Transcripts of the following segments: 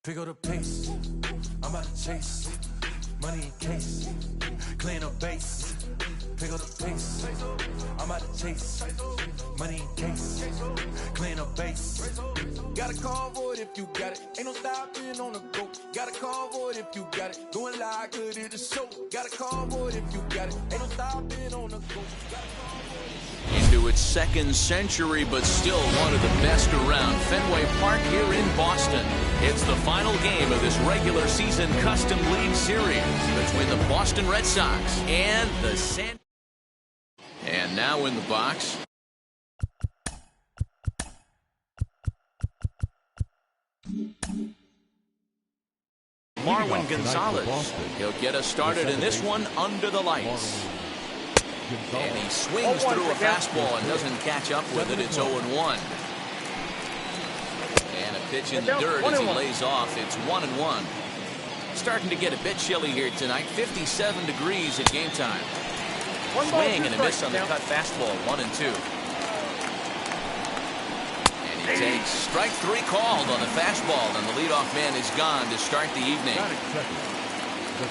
Pick up the pace, I'm about to chase, money in case, clean up base. Pick up the pace, I'm about to chase, money in case, clean up base. Gotta call for it if you got it, ain't no stopping on the go. Gotta call for it if you got it, doing like good at the show. Gotta call for it if you got it, ain't no stopping on the go. Into its second century, but still one of the best around. Fenway Park here in Boston. It's the final game of this regular season Custom League Series between the Boston Red Sox and the San... And now in the box... Marwin Gonzalez. He'll get us started in this one under the lights. And he swings through a fastball and doesn't catch up with it. It's 0-1. And a pitch in the dirt as he lays off. It's 1-1. Starting to get a bit chilly here tonight. 57 degrees at game time. Swing and a miss on the cut fastball. 1-2. And he takes strike three called on the fastball, and the leadoff man is gone to start the evening.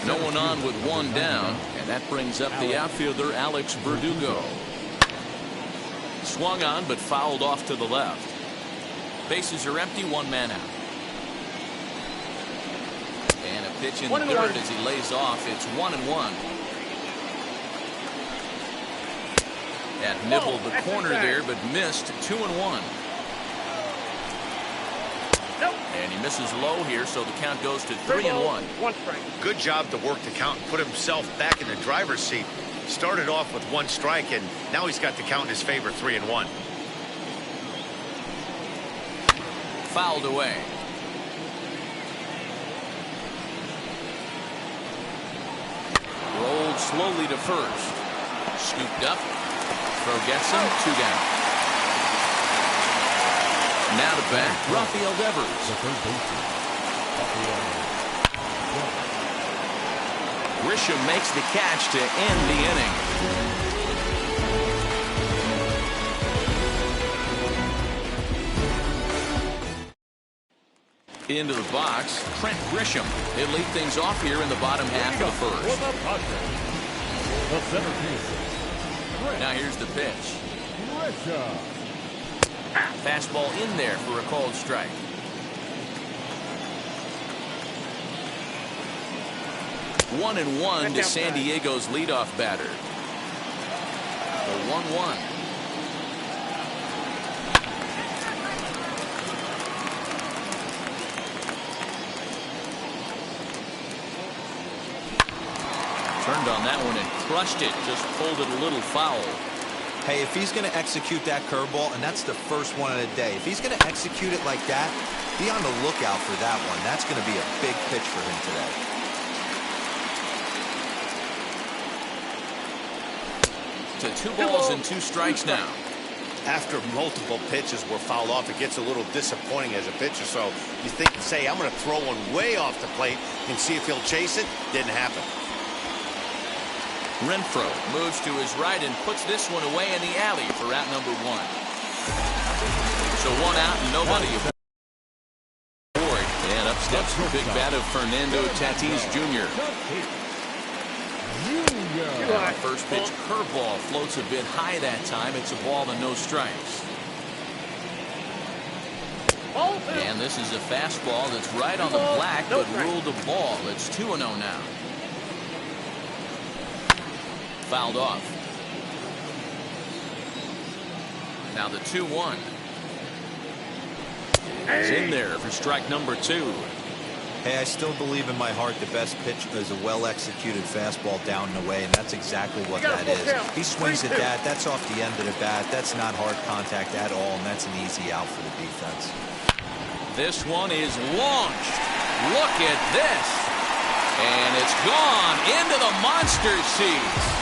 No one on with one down, and that brings up the outfielder Alex Verdugo. Swung on but fouled off to the left. Bases are empty, one man out. And a pitch in the dirt as he lays off. It's 1-1. That nibbled the corner there but missed. 2-1. And he misses low here, so the count goes to 3-1. Good job to work the count and put himself back in the driver's seat. Started off with one strike, and now he's got the count in his favor, 3-1. Fouled away. Rolled slowly to first. Scooped up. Throw gets him. 2 down. Now to bat, Rafael Devers. Grisham makes the catch to end the inning. Into the box, Trent Grisham. He'll lead things off here in the bottom half of the first. Now here's the pitch. Fastball in there for a called strike. One and one to San Diego's leadoff batter. The 1-1. Turned on that one and crushed it. Just pulled it a little foul. Hey, if he's going to execute that curveball, and that's the first one of the day, if he's going to execute it like that, be on the lookout for that one. That's going to be a big pitch for him today. To 2 balls and 2 strikes now. After multiple pitches were fouled off, it gets a little disappointing as a pitcher. So you think, say, I'm going to throw one way off the plate and see if he'll chase it. Didn't happen. Renfroe moves to his right and puts this one away in the alley for out number 1. So 1 out and nobody aboard. And up steps the big bat of Fernando Tatis Jr. Now, first pitch curveball floats a bit high that time. It's a ball and no strikes. And this is a fastball that's right on the black but ruled a ball. It's 2-0 now. Fouled off. Now the 2-1. It's in there for strike number 2. Hey, I still believe in my heart the best pitch is a well-executed fastball down and away, and that's exactly what that is. He swings at that. That's off the end of the bat. That's not hard contact at all, and that's an easy out for the defense. This one is launched. Look at this. And it's gone into the monster seats.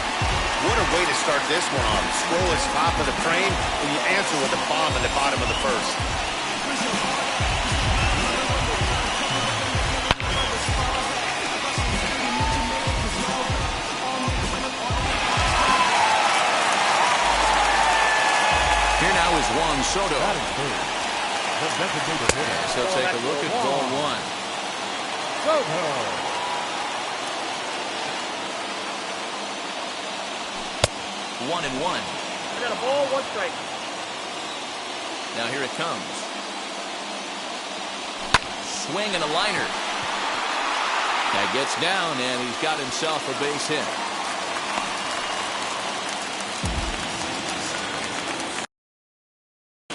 What a way to start this one off. Scroll is top of the frame, and you answer with a bomb in the bottom of the first. Here now is Juan Soto. So take a look at ball 1. 1-1. I got a ball, 1 strike. Now here it comes. Swing and a liner. That gets down, and he's got himself a base hit.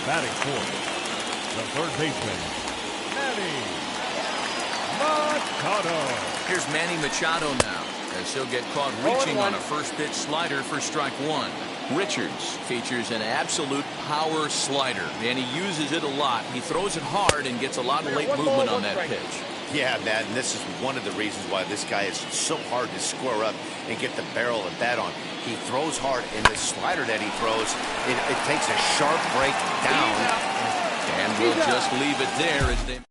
Batting fourth, the third baseman, Manny Machado. Here's Manny Machado now, as he'll get caught reaching on a first pitch slider for strike one. Richards features an absolute power slider, and he uses it a lot. He throws it hard and gets a lot of late movement on that pitch. Yeah, Matt, and this is one of the reasons why this guy is so hard to square up and get the barrel of bat on. He throws hard, and the slider that he throws, it takes a sharp break down. And we'll just leave it there as they...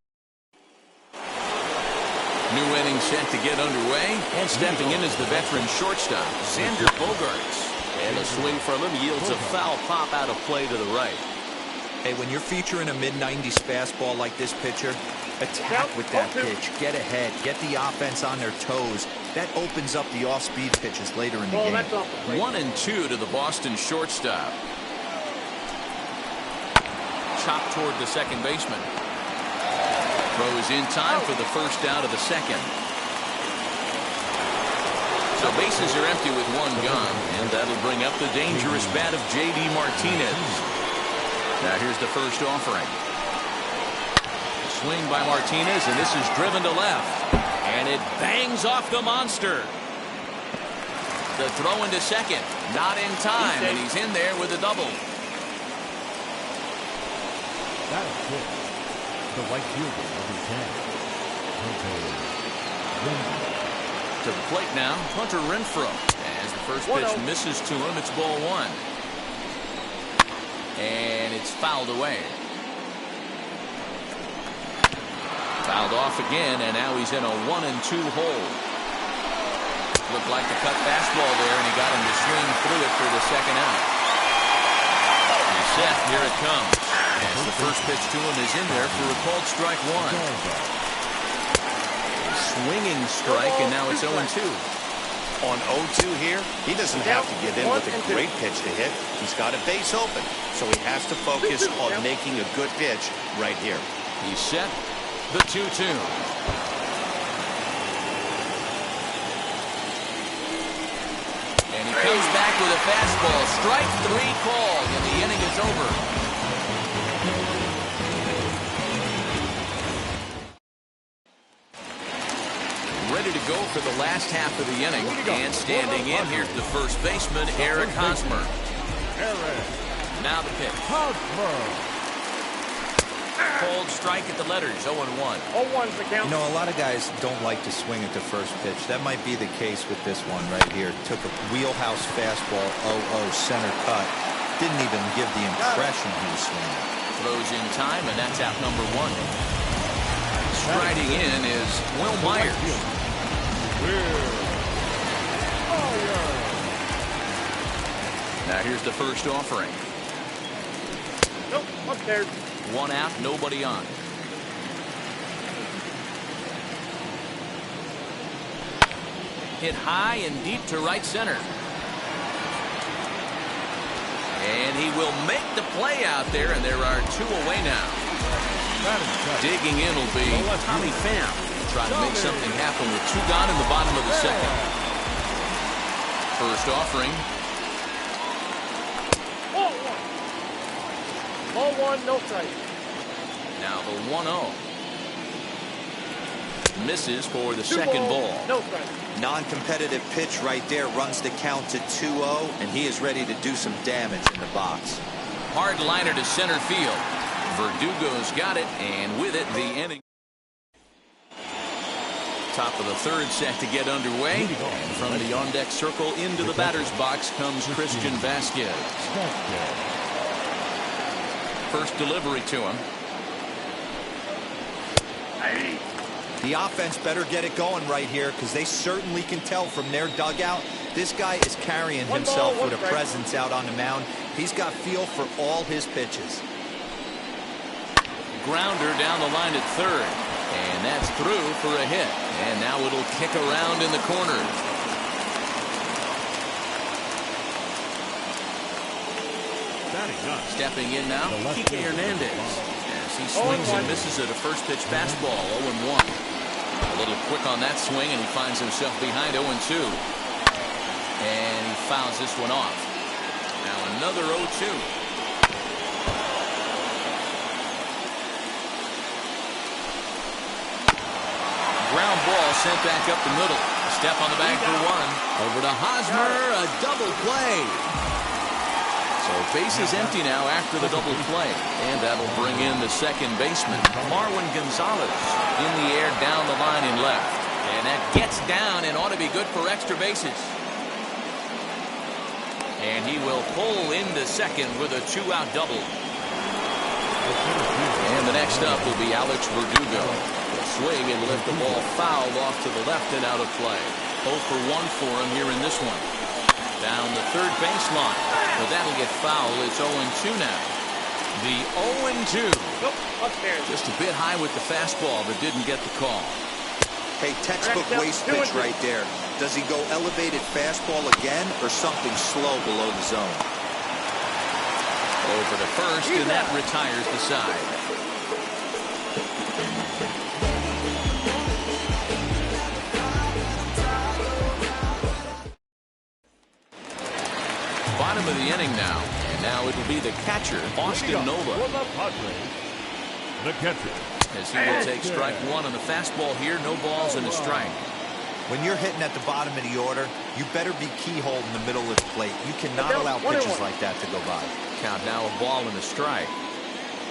New inning set to get underway, and stepping in is the veteran shortstop, Xander Bogaerts. And a swing from him yields a foul pop out of play to the right. Hey, when you're featuring a mid-90s fastball like this pitcher, attack with that pitch. Get ahead. Get the offense on their toes. That opens up the off-speed pitches later in the game. 1-2 to the Boston shortstop. Chopped toward the second baseman. Throws in time for the first out of the second. So bases are empty with one gone, and that'll bring up the dangerous bat of J.D. Martinez. Now here's the first offering. Swing by Martinez, and this is driven to left. And it bangs off the monster. The throw into second. Not in time, and he's in there with a double. That is good. The right fielder, number 10. To the plate now, Hunter Renfroe. As the first pitch misses to him, it's ball one. And it's fouled away. Fouled off again, and now he's in a 1-2 hole. Looked like the cut fastball there, and he got him to swing through it for the second out. He's set, here it comes. As the first pitch to him is in there for a called strike one. Swinging strike, and now it's 0-2. On 0-2 here, he doesn't have to get in with a great pitch to hit. He's got a base open, so he has to focus on making a good pitch right here. He's set. The 2-2. And he comes back with a fastball. Strike three called, and the inning is over. Ready to go for the last half of the inning. And standing in, here's the first baseman, Eric Hosmer. Now the pitch. Cold strike at the letters, 0-1. 0-1's the count. You know, a lot of guys don't like to swing at the first pitch. That might be the case with this one right here. Took a wheelhouse fastball, 0-0 center cut. Didn't even give the impression he was swinging. Throws in time, and that's out number one. Striding in is Will Myers. Now here's the first offering. Nope, upstairs. One out, nobody on. Hit high and deep to right center. And he will make the play out there, and there are two away now. Digging in will be Tommy Pham. Try to make something happen with two gone in the bottom of the second. First offering. Ball one, no strike. Now the 1-0. Misses for the second ball. No strike. Non-competitive pitch right there runs the count to 2-0, and he is ready to do some damage in the box. Hard liner to center field. Verdugo's got it, and with it, the inning. Top of the third set to get underway. And from the on-deck circle into the batter's box comes Christian Vasquez. First delivery to him. The offense better get it going right here, because they certainly can tell from their dugout this guy is carrying himself with a presence out on the mound. He's got feel for all his pitches. Grounder down the line at third. And that's through for a hit. And now it'll kick around in the corner. Stepping in now, Kike Hernandez. As he swings and misses at a first pitch fastball, 0-1. A little quick on that swing, and he finds himself behind 0-2. And he fouls this one off. Now another 0-2. Ground ball sent back up the middle. A step on the bag for one. Over to Hosmer, a double play. So bases empty now after the double play. And that'll bring in the second baseman, Marwin Gonzalez, in the air down the line in left. And that gets down and ought to be good for extra bases. And he will pull into second with a 2-out double. And the next up will be Alex Verdugo. Swing and lift the ball foul off to the left and out of play. 0 for 1 for him here in this one. Down the third baseline. But that'll get foul. It's 0-2 now. The 0-2. Just a bit high with the fastball, but didn't get the call. Hey, textbook waste pitch right there. Does he go elevated fastball again or something slow below the zone? Over to first, and that retires the side. Bottom of the inning now, and now it'll be the catcher, Austin Nola. The catcher. As he will take strike one on the fastball here, no balls and a strike. When you're hitting at the bottom of the order, you better be keyhole in the middle of the plate. You cannot allow pitches like that to go by. Count now, a ball and a strike.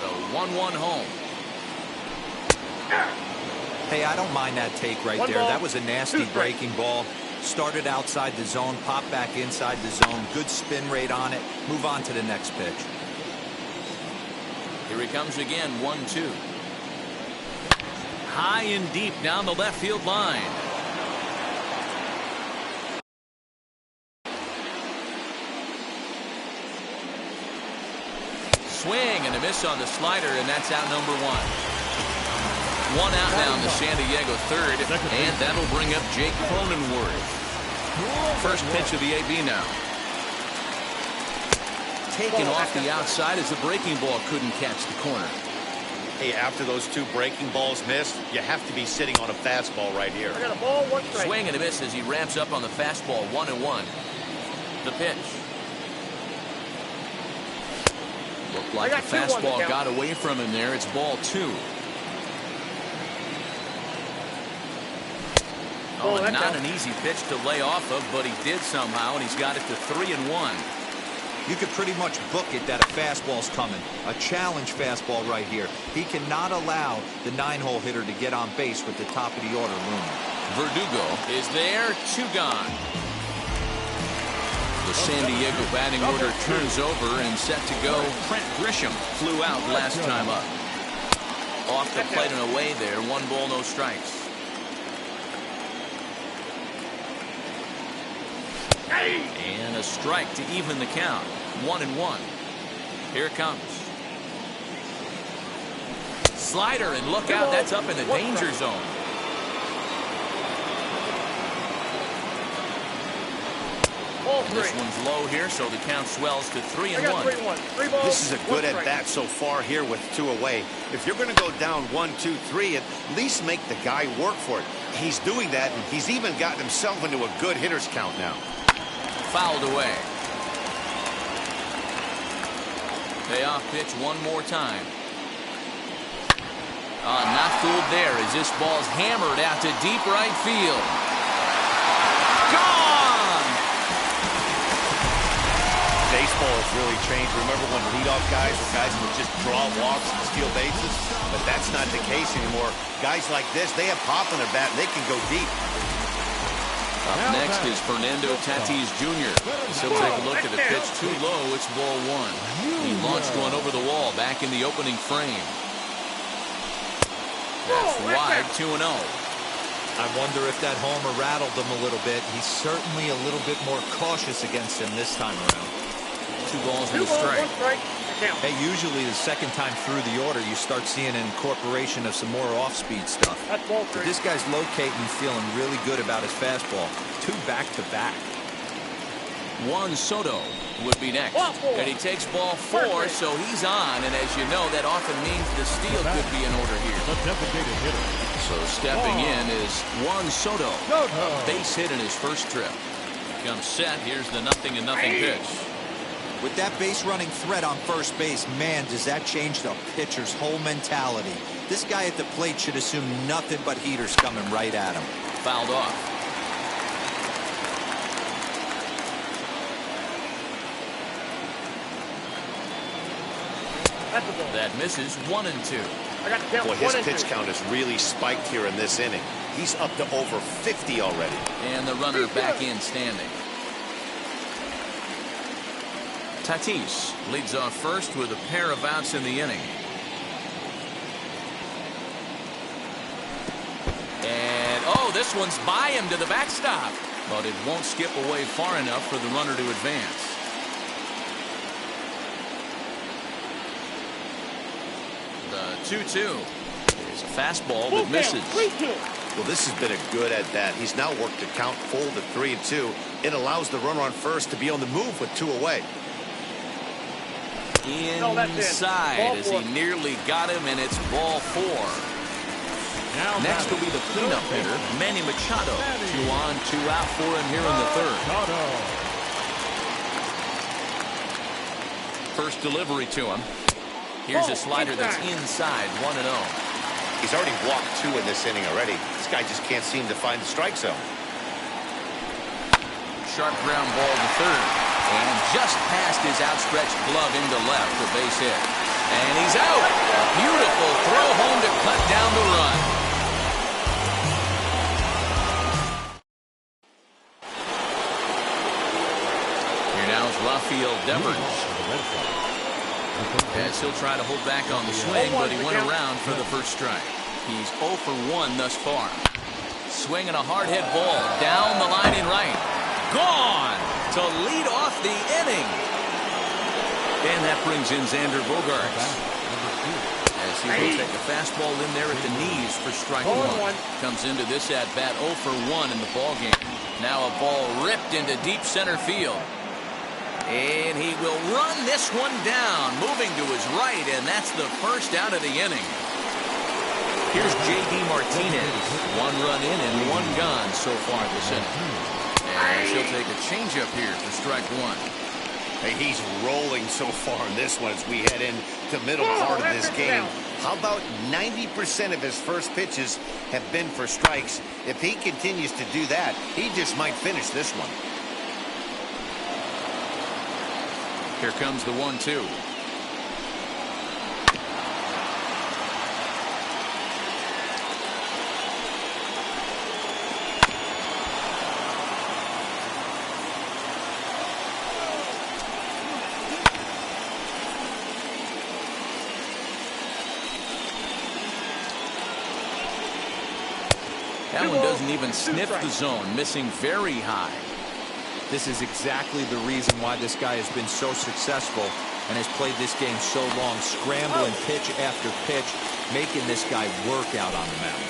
The 1-1 home. Hey, I don't mind that take right there. That was a nasty breaking ball. Started outside the zone, popped back inside the zone. Good spin rate on it. Move on to the next pitch. Here he comes again, 1-2. High and deep down the left field line. Swing and a miss on the slider, and that's out number 1. 1 out now in the San Diego third, and that'll bring up Jake Cronenworth. First pitch of the AB now. Taken off the outside as the breaking ball couldn't catch the corner. Hey, after those 2 breaking balls missed, you have to be sitting on a fastball right here. I got a ball, 1 strike. Swing and a miss as he ramps up on the fastball, 1-1. The pitch. Looked like the fastball got away from him there. It's ball 2. Oh, not an easy pitch to lay off of, but he did somehow, and he's got it to 3-1. You could pretty much book it that a fastball's coming. A challenge fastball right here. He cannot allow the 9-hole hitter to get on base with the top of the order looming. Verdugo is there, 2 gone. The San Diego batting order turns over and set to go. Trent Grisham flew out last time up. Off the plate and away there, 1 ball, no strikes. And a strike to even the count. 1-1. Here it comes. Slider, and look out, that's up in the danger zone. This one's low here, so the count swells to 3-1. This is a good at-bat so far here with 2 away. If you're going to go down 1-2-3, at least make the guy work for it. He's doing that, and he's even gotten himself into a good hitter's count now. Fouled away. Payoff pitch one more time. Not fooled there as this ball's hammered out to deep right field. Gone! Baseball has really changed. Remember when leadoff guys were guys who would just draw walks and steal bases? But that's not the case anymore. Guys like this, they have pop in their bat, and they can go deep. Up next is Fernando Tatis Jr. So he'll take a look at the pitch too low. It's ball 1. He launched one over the wall back in the opening frame. That's wide, 2-0. I wonder if that homer rattled him a little bit. He's certainly a little bit more cautious against him this time around. 2 balls and a strike. count. Hey, usually the second time through the order, you start seeing an incorporation of some more off-speed stuff. That's ball But three. this guy's locating, feeling really good about his fastball. 2 back-to-back. Juan Soto would be next. Ball four. And he takes ball 4, so he's on. And as you know, that often means the steal could be in order here. The designated hitter. So stepping in is Juan Soto. A base hit in his first trip. Comes set. Here's the 0-0 pitch. With that base running threat on first base, man, does that change the pitcher's whole mentality. This guy at the plate should assume nothing but heaters coming right at him. Fouled off. That's a ball. That misses 1-2. I got the count. Boy, 1 his and 2. pitch count has really spiked here in this inning. He's up to over 50 already. And the runner back in standing. Tatis leads off first with a pair of outs in the inning. And, oh, this one's by him to the backstop. But it won't skip away far enough for the runner to advance. The 2-2 is a fastball that misses. 3-2. Well, this has been a good at bat. He's now worked the count full to 3-2. It allows the runner on first to be on the move with 2 away. No, that's it. Inside Ball as 4. he nearly got him, and it's ball 4. Now Next will be the cleanup hitter, Manny Machado. 2 on, 2 out for him here in the third. Machado. First delivery to him. Here's a slider that's inside, 1-0. He's already walked 2 in this inning already. This guy just can't seem to find the strike zone. Sharp ground ball to third. And just past his outstretched glove into left, a base hit. And he's out. A beautiful throw home to cut down the run. Here now is Rafael Devers. As he'll try to hold back on the swing, but he went around for the first strike. He's 0 for 1 thus far. Swinging a hard hit ball down the line in right. Gone to lead off the inning. And that brings in Xander Bogaerts. As he will take a fastball in there at the knees for strike 1. Comes into this at bat 0 for 1 in the ballgame. Now a ball ripped into deep center field. And he will run this one down, moving to his right, and that's the first out of the inning. Here's J.D. Martinez. 1 run in and 1 gone so far this inning. And he'll take a changeup here for strike 1. Hey, he's rolling so far in this one as we head into the middle part of this game. How about 90% of his first pitches have been for strikes? If he continues to do that, he just might finish this one. Here comes the 1-2. That one doesn't even sniff the zone, missing very high. This is exactly the reason why this guy has been so successful and has played this game so long, scrambling pitch after pitch, making this guy work out on the mound.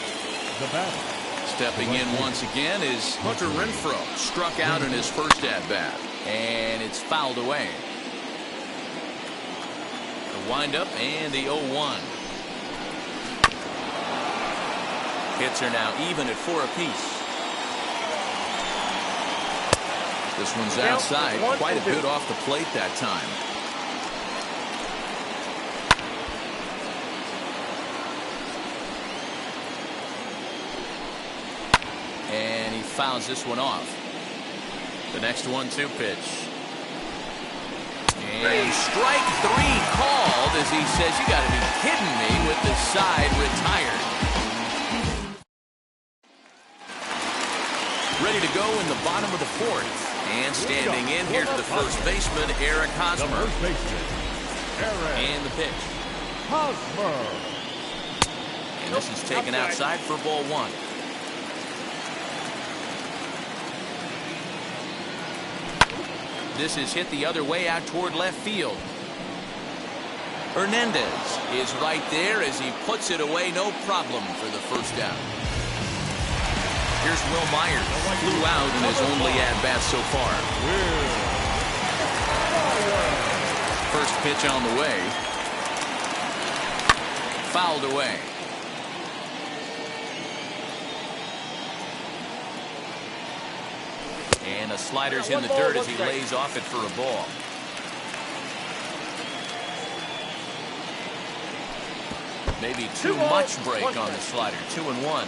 The batter. Stepping in once again is Hunter Renfroe. Struck out in his first at-bat, and it's fouled away. The windup and the 0-1. Hits are now even at 4 apiece. This one's outside, quite a bit off the plate that time. And he fouls this one off. The next 1-2 pitch. And strike 3 called as he says, "You got to be kidding me," with the side retired. Ready to go in the bottom of the 4th. And standing in here to the first baseman, Eric Hosmer. And the pitch. Hosmer. And this is taken outside for ball 1. This is hit the other way out toward left field. Hernandez is right there as he puts it away, no problem for the first down. Here's Will Myers, flew out in his only at-bat so far. First pitch on the way. Fouled away. And the slider's in the dirt as he lays off it for a ball. Maybe too much break on the slider. 2-1.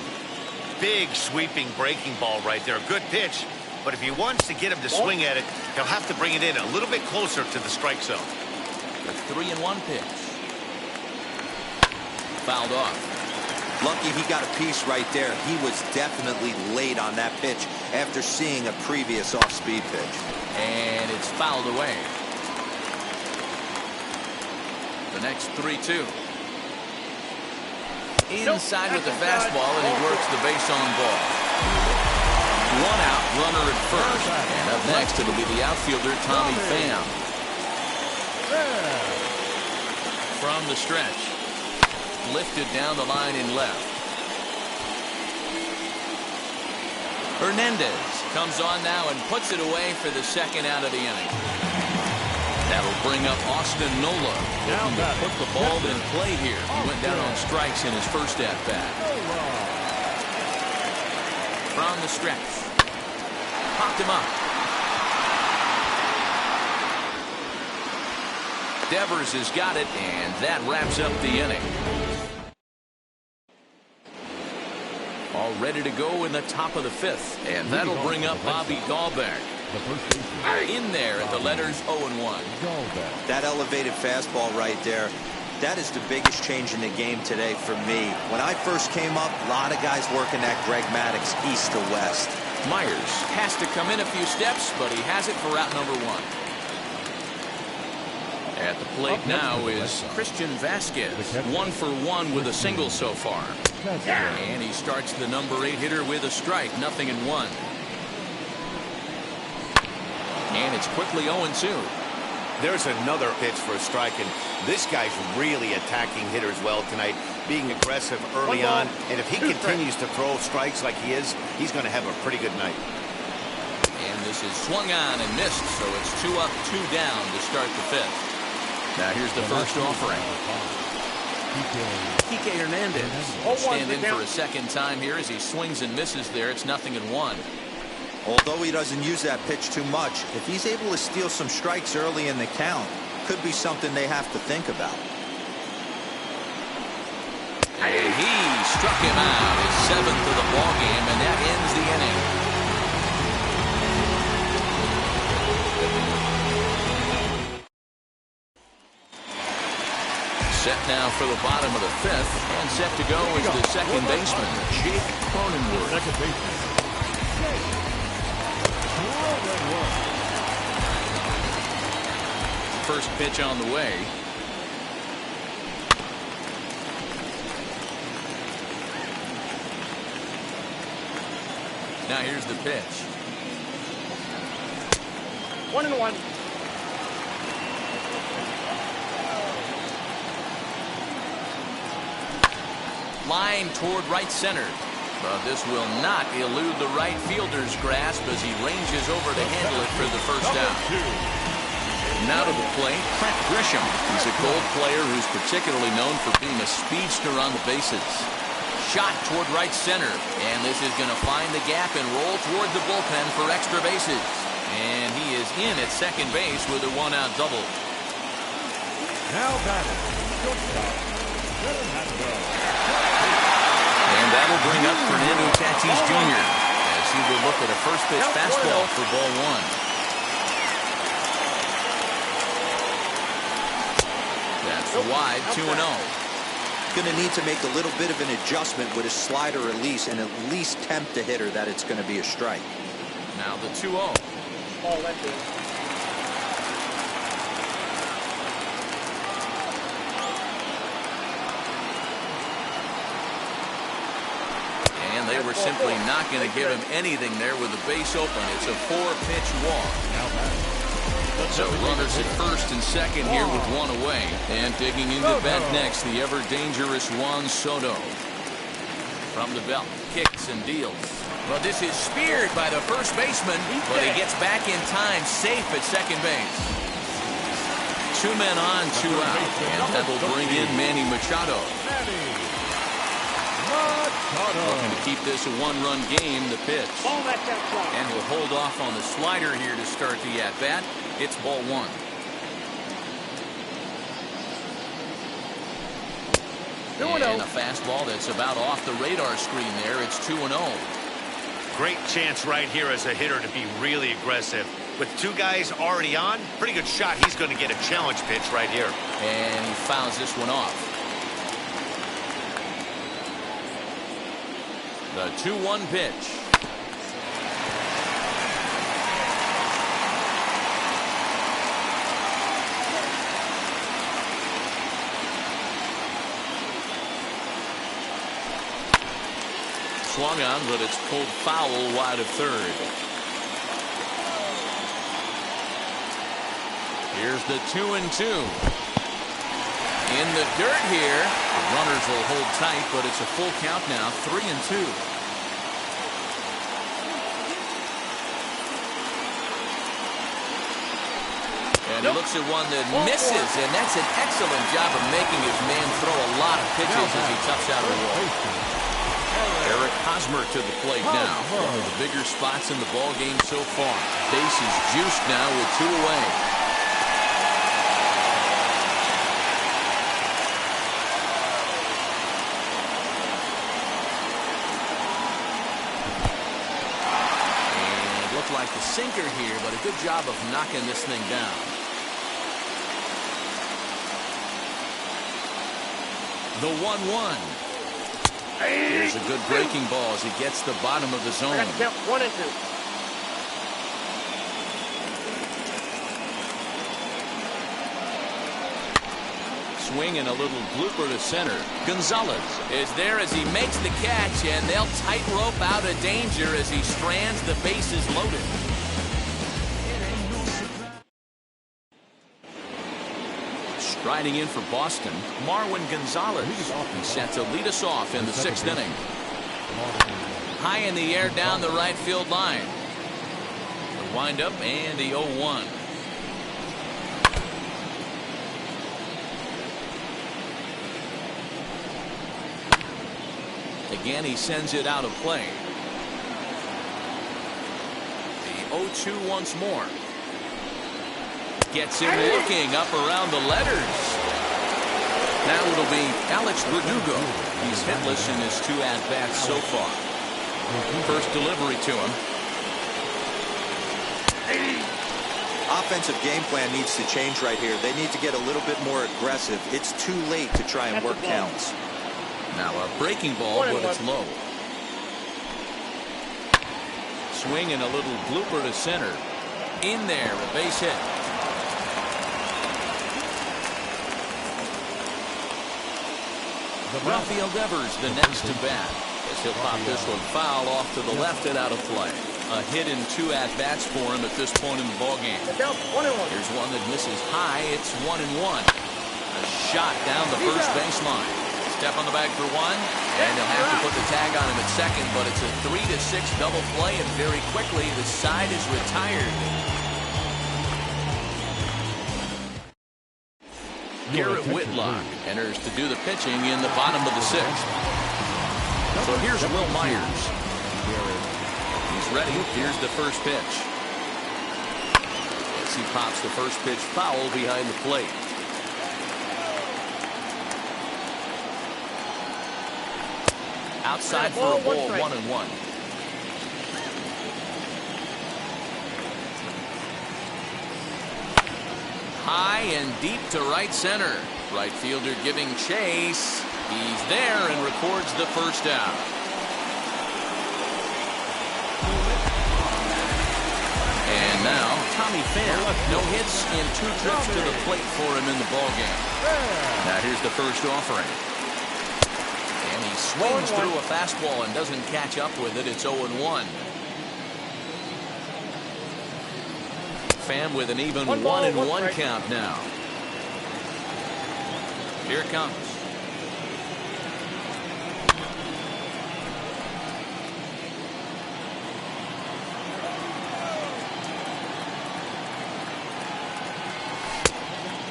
Big sweeping breaking ball right there. Good pitch. But if he wants to get him to swing at it, he'll have to bring it in a little bit closer to the strike zone. A 3-1 pitch. Fouled off. Lucky he got a piece right there. He was definitely late on that pitch after seeing a previous off-speed pitch. And it's fouled away. The next 3-2. Inside with the fastball, and he works the base on ball. 1 out, runner at first. And up next, it'll be the outfielder, Tommy Pham. From the stretch. Lifted down the line in left. Hernandez comes on now and puts it away for the second out of the inning. That'll bring up Austin Nola. Looking to put the ball in play here. He went down on strikes in his first at-bat. From the stretch. Popped him up. Devers has got it, and that wraps up the inning. All ready to go in the top of the 5th, and that'll bring up Bobby Dahlberg. In there at the letters 0-1. That elevated fastball right there, that is the biggest change in the game today for me. When I first came up, a lot of guys working that Greg Maddux east to west. Myers has to come in a few steps, but he has it for route number 1. At the plate now is Christian Vasquez, 1 for 1 with a single so far. And he starts the number 8 hitter with a strike, 0-1. And it's quickly 0-2. There's another pitch for a strike, and this guy's really attacking hitters well tonight, being aggressive early on. And if he continues to throw strikes like he is, he's going to have a pretty good night. And this is swung on and missed, so it's 2 up, 2 down to start the 5th. Now here's the first offering. Kike Hernandez stand in for a second time here as he swings and misses there. It's 0-1. Although he doesn't use that pitch too much, if he's able to steal some strikes early in the count, could be something they have to think about. And he struck him out, his 7th of the ball game, and that ends the inning. Set now for the bottom of the 5th, and set to go is the second baseman, Jake Cronenworth. Second baseman. First pitch on the way. Now here's the pitch. 1-1. Line toward right center. But this will not elude the right fielder's grasp as he ranges over to handle it for the first out. Now to the plate, Trent Grisham. He's a gold player who's particularly known for being a speedster on the bases. Shot toward right center, and this is going to find the gap and roll toward the bullpen for extra bases. And he is in at second base with a 1-out double. Now batting, shortstop, and that'll bring up Fernando Tatis Jr. as he will look at a first pitch fastball for ball 1. That's wide, 2-0. Going to need to make a little bit of an adjustment with his slider release and at least tempt the hitter that it's going to be a strike. Now the 2-0. Oh, that's it. And they were simply not going to give him anything there with the base open. It's a 4-pitch walk. now batting, the So runners at first and second here with one away. And digging into bat next, the ever-dangerous Juan Soto. From the belt, kicks and deals. Well, this is speared by the first baseman, but he gets back in time, safe at second base. 2 men on, 2 out, and that will bring in Manny Machado. Looking to keep this a one-run game, the pitch. And he'll hold off on the slider here to start the at-bat. It's ball 1. And a fastball that's about off the radar screen there. It's 2-0. Great chance right here as a hitter to be really aggressive. With 2 guys already on, pretty good shot. He's going to get a challenge pitch right here. And he fouls this one off. The 2-1 pitch. Swung on, but it's pulled foul wide of third. Here's the 2-2. In the dirt here. The runners will hold tight, but it's a full count now. 3-2. And he looks at one that misses, and that's an excellent job of making his man throw a lot of pitches as he toughs out of the wall. Eric Hosmer to the plate now. One of the bigger spots in the ball game so far. Base is juiced now with 2 away. And it looked like the sinker here, but a good job of knocking this thing down. The 1-1. Here's a good breaking ball as he gets the bottom of the zone. 1-2. Swing and a little blooper to center. Gonzalez is there as he makes the catch, and they'll tightrope out of danger as he strands. The bases loaded. Riding in for Boston, Marwin Gonzalez. He's set to lead us off in the 6th inning. High in the air down the right field line. The windup and the 0-1. Again, he sends it out of play. The 0-2 once more. Gets him looking up around the letters. Now it'll be Alex Verdugo. He's hitless in his 2 at-bats so far. First delivery to him. Offensive game plan needs to change right here. They need to get a little bit more aggressive. It's too late to try and work counts. Now a breaking ball, but it's low. Swing and a little blooper to center. In there, a base hit. Rafael Devers, the next to bat, as he'll pop this one foul off to the left and out of play. A hit in 2 at-bats for him at this point in the ballgame. Here's one that misses high. It's 1-1. A shot down the first baseline. Step on the bag for 1, and they'll have to put the tag on him at second, but it's a 3-6 double play, and very quickly the side is retired. Garrett Whitlock enters to do the pitching in the bottom of the 6th. So here's Will Myers. He's ready. Here's the first pitch. As he pops the first pitch foul behind the plate. Outside for a ball, 1-1. High and deep to right center. Right fielder giving chase. He's there and records the first out. And now Tommy Pham. No hits in 2 trips to the plate for him in the ballgame. Now here's the first offering. And he swings through a fastball and doesn't catch up with it. It's 0-1. Fam with an even 1 ball, 1-1 1 strike. count now. Here it comes.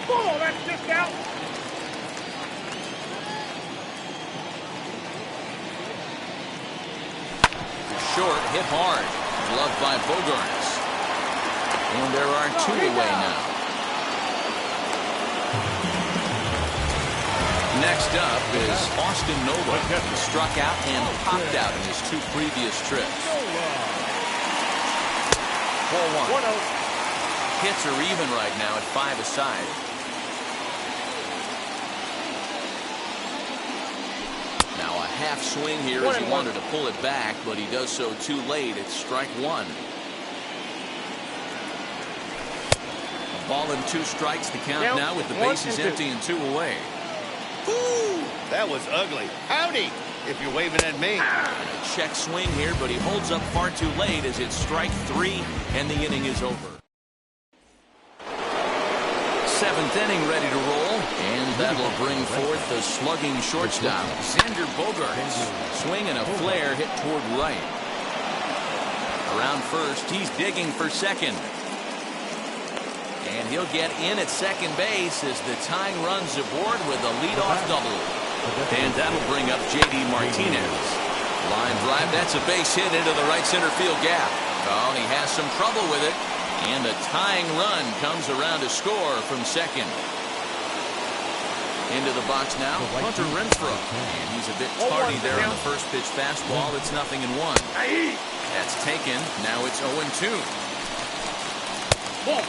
Oh, that's just out. Short, hit hard. Gloved by Bogarts. And there are 2 away now. Next up is Austin Nova. He struck out and popped out in his 2 previous trips. 4-1. 1-0. Hits are even right now at 5 aside. Now a half swing here as he wanted to pull it back, but he does so too late. It's strike 1. A ball and 2 strikes the count now with the bases empty and 2 away. Ooh, that was ugly. Howdy, if you're waving at me. A check swing here, but he holds up far too late as it's strike 3 and the inning is over. 7th inning ready to roll, and that'll bring forth the slugging shortstop, Xander Bogaerts. Swing and a flare hit toward right. Around first, he's digging for second. And he'll get in at second base as the tying runs aboard with a leadoff double. And that'll bring up J.D. Martinez. Line drive, that's a base hit into the right center field gap. Oh, he has some trouble with it. And the tying run comes around to score from second. Into the box now, Hunter Renfroe. And he's a bit tardy there on the first pitch fastball. It's 0-1. That's taken. Now it's 0-2.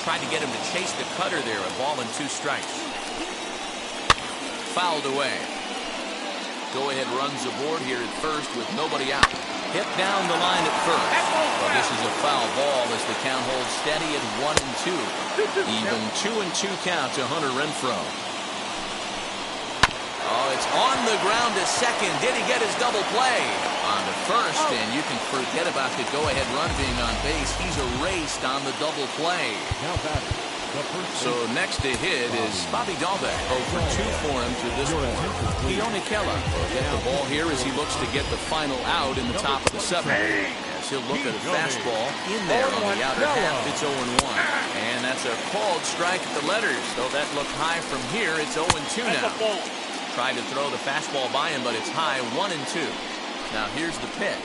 Tried to get him to chase the cutter there. A ball and 2 strikes. Fouled away. Go-ahead runs aboard here at first with nobody out. Hit down the line at first. Well, this is a foul ball as the count holds steady at 1-2. Even 2-2 count to Hunter Renfroe. Oh, it's on the ground to second. Did he get his double play? On to first, and you can forget about the go-ahead run being on base. He's erased on the double play. So next to hit is Bobby Dahlbeck. 0 for 2 for him to this point. Keone Kela will get the ball here as he looks to get the final out in the top of the 7th. As he'll look at a fastball in there on the outer half. It's 0-1. And that's a called strike at the letters. Though that looked high from here, it's 0-2 now. Tried to throw the fastball by him, but it's high, 1-2. Now here's the pitch.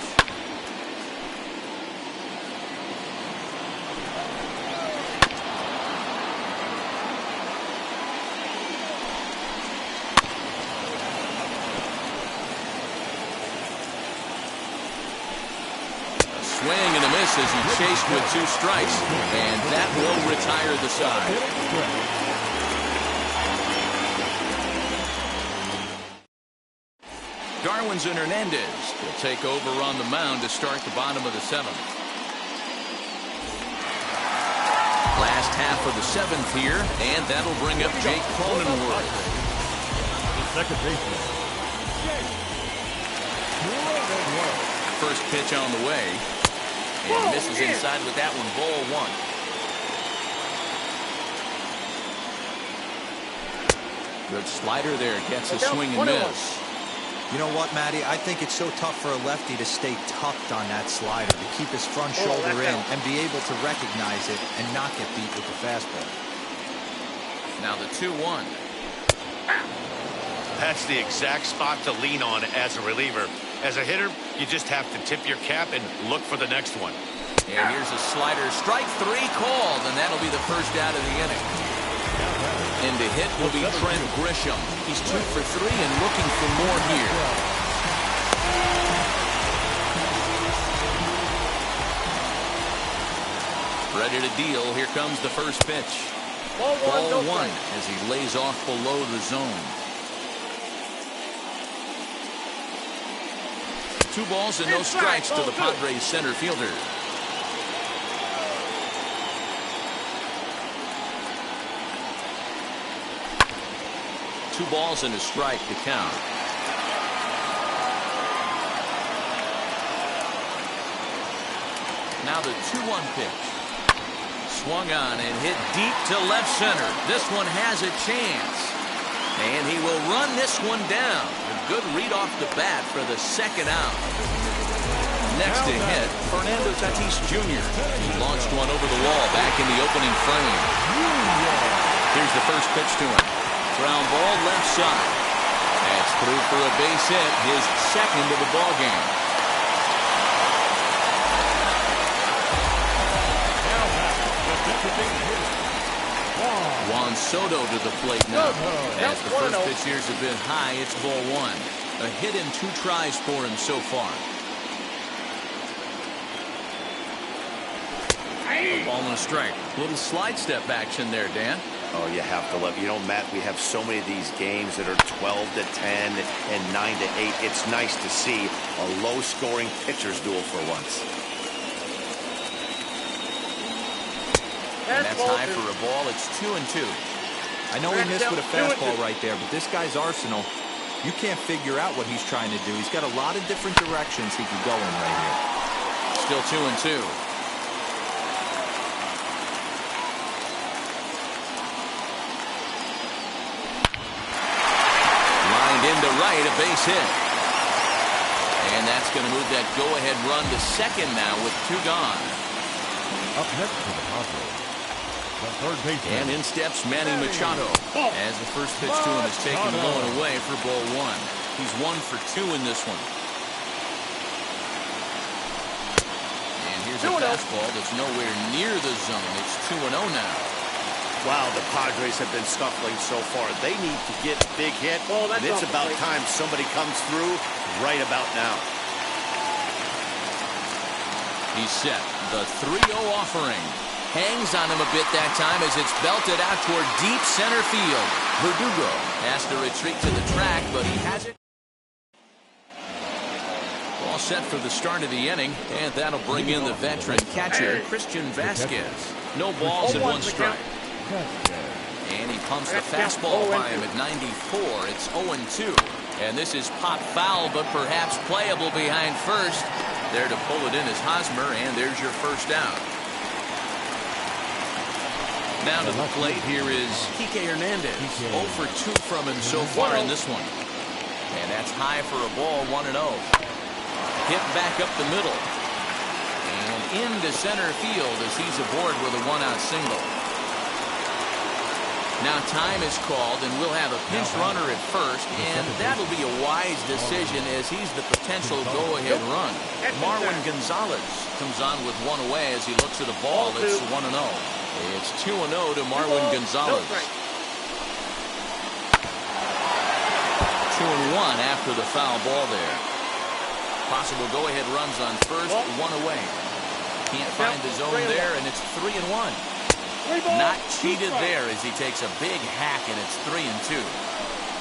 A swing and a miss as he chased with 2 strikes, and that will retire the side. Darwinzon Hernandez will take over on the mound to start the bottom of the 7th. Last half of the 7th here, and that'll bring up Jake Cronenworth. Second baseman. First pitch on the way, and misses inside with that one, ball 1. Good slider there, gets a swing and miss. You know what, Matty? I think it's so tough for a lefty to stay tucked on that slider, to keep his front shoulder in and be able to recognize it and not get beat with the fastball. Now the 2-1. That's the exact spot to lean on as a reliever. As a hitter, you just have to tip your cap and look for the next one. And here's a slider. Strike 3 called, and that'll be the first out of the inning. And the hit will be Trent Grisham. He's 2 for 3 and looking for more here. Ready to deal. Here comes the first pitch. Ball 1 as he lays off below the zone. 2 balls and no strikes to the Padres center fielder. Two balls and a strike to count. Now the 2-1 pitch. swung on and hit deep to left center. This one has a chance. And he will run this one down. A good read off the bat for the second out. Next to hit, Fernando Tatis Jr. He launched one over the wall back in the opening frame. Here's the first pitch to him. Ground ball left side. That's through for a base hit, his second of the ball game. Juan Soto to the plate now. As the first pitch here has been high, it's ball one. A hit in 2 tries for him so far. A ball and a strike. Little slide step action there, Dan. Oh, you have to love it. You know, Matt, we have so many of these games that are 12-10 and 9-8. It's nice to see a low-scoring pitcher's duel for once. And that's high for a ball. It's 2-2. I know he missed with a fastball right there, but this guy's arsenal, you can't figure out what he's trying to do. He's got a lot of different directions he could go in right here. Still 2-2. Lined into right, a base hit. And that's going to move that go-ahead run to second now with 2 gone. Up next to the Padres, the third baseman. And in steps Manny Machado as the first pitch to him is taken low and away for ball 1. He's 1 for 2 in this one. And here's a fastball that's nowhere near the zone. It's 2-0 now. Wow, the Padres have been scuffling so far. They need to get a big hit, and it's about time somebody comes through right about now. He's set. The 3-0 offering. Hangs on him a bit that time as it's belted out toward deep center field. Verdugo has to retreat to the track, but he has it. All set for the start of the inning, and that'll bring in the veteran catcher, Christian Vasquez. No balls and 1 strike. And he pumps the fastball by him at 94. It's 0-2. And this is pop foul, but perhaps playable behind first. There to pull it in is Hosmer, and there's your first out. Now to the plate, here is Kike Hernandez. 0 for 2 from him so far in this one. And that's high for a ball, 1-0. Hit back up the middle. And into center field as he's aboard with a 1-out single. Now time is called, and we'll have a pinch runner at first, and that'll be a wise decision as he's the potential go-ahead run. Marwin Gonzalez comes on with 1 away as he looks at a ball that's 1-0. It's 2-0 to Marwin Gonzalez. 2-1 after the foul ball there. Possible go-ahead runs on first, 1 away. Can't find the zone there, and it's 3-1. Not cheated there as he takes a big hack, and it's 3-2.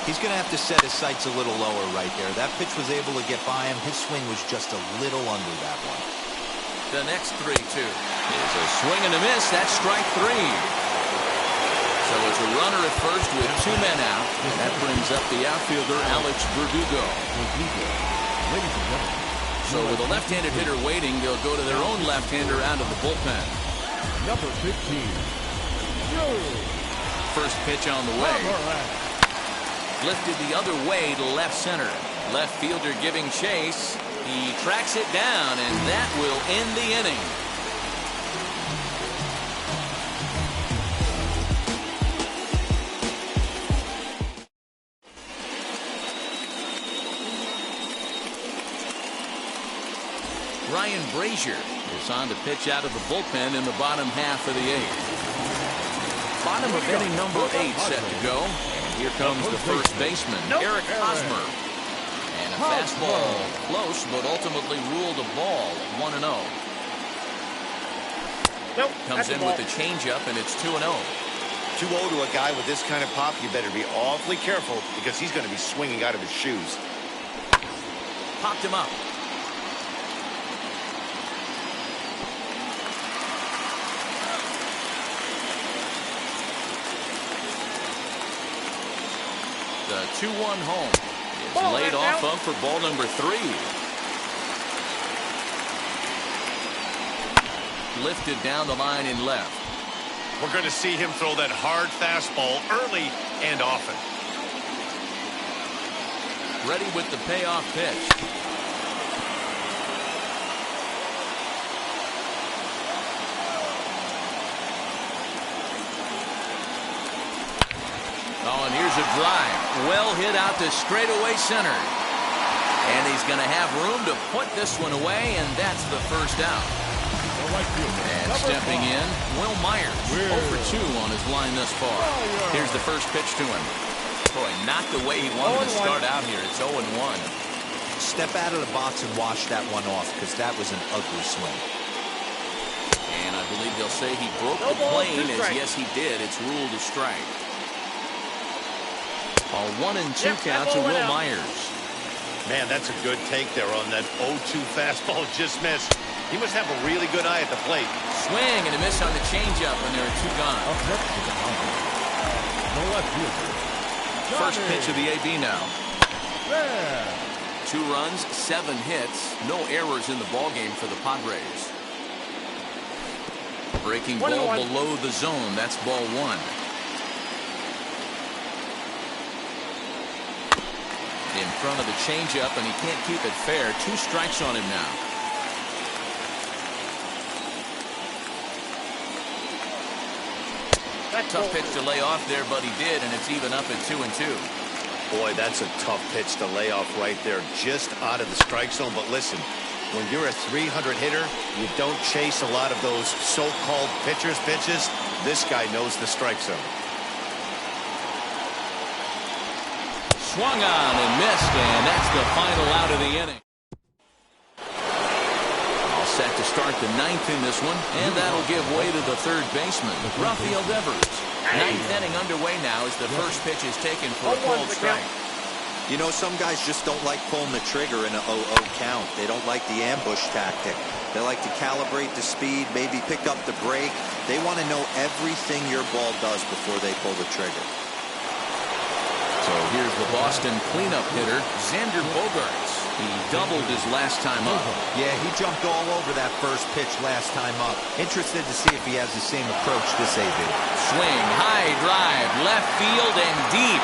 He's going to have to set his sights a little lower right there. That pitch was able to get by him. His swing was just a little under that one. The next 3-2 is a swing and a miss. That's strike 3. So it's a runner at first with 2 men out. And that brings up the outfielder, Alex Verdugo. So with a left-handed hitter waiting, they'll go to their own left-hander out of the bullpen. Number 15. First pitch on the way. Lifted the other way to left center. Left fielder giving chase. He tracks it down, and that will end the inning. Ryan Brazier is on to pitch out of the bullpen in the bottom half of the 8th. Bottom of inning number 8 set to go. And here comes the first baseman, Eric Hosmer. And a fastball close, but ultimately ruled a ball, 1-0. Comes in with the changeup, and it's 2-0. 2-0 to a guy with this kind of pop, you better be awfully careful because he's going to be swinging out of his shoes. Popped him up. The 2-1 home is laid off of for ball number 3. Lifted down the line in left. We're going to see him throw that hard fastball early and often. Ready with the payoff pitch. Oh, and here's a drive. Well hit out to straightaway center. And he's going to have room to put this one away, and that's the first out. And stepping in, Will Myers, 0 for 2 on his line thus far. Here's the first pitch to him. Boy, not the way he wanted to start out here. It's 0-1. Step out of the box and wash that one off, because that was an ugly swing. And I believe they'll say he broke the plane, as yes, he did. It's ruled a strike. A 1-2 count to Will Myers. Man, that's a good take there on that 0-2 fastball just missed. He must have a really good eye at the plate. Swing and a miss on the changeup, and there are 2 gone. First pitch of the AB now. 2 runs, 7 hits, no errors in the ballgame for the Padres. Breaking ball below the zone. That's ball 1. In front of the changeup, and he can't keep it fair. 2 strikes on him now. Tough pitch to lay off there, but he did, and it's even up at 2-2. Boy, that's a tough pitch to lay off right there, just out of the strike zone. But listen, when you're a 300 hitter, you don't chase a lot of those so-called pitcher's pitches. This guy knows the strike zone. Swung on and missed, and that's the final out of the inning. All set to start the 9th in this one, and that'll give way to the third baseman, Rafael Devers. 9th inning underway now as the first pitch is taken for a called strike. You know, some guys just don't like pulling the trigger in an 0-0 count. They don't like the ambush tactic. They like to calibrate the speed, maybe pick up the brake. They want to know everything your ball does before they pull the trigger. So here's the Boston cleanup hitter, Xander Bogaerts. He doubled his last time up. Yeah, he jumped all over that first pitch last time up. Interested to see if he has the same approach this AB. Swing, high drive, left field and deep.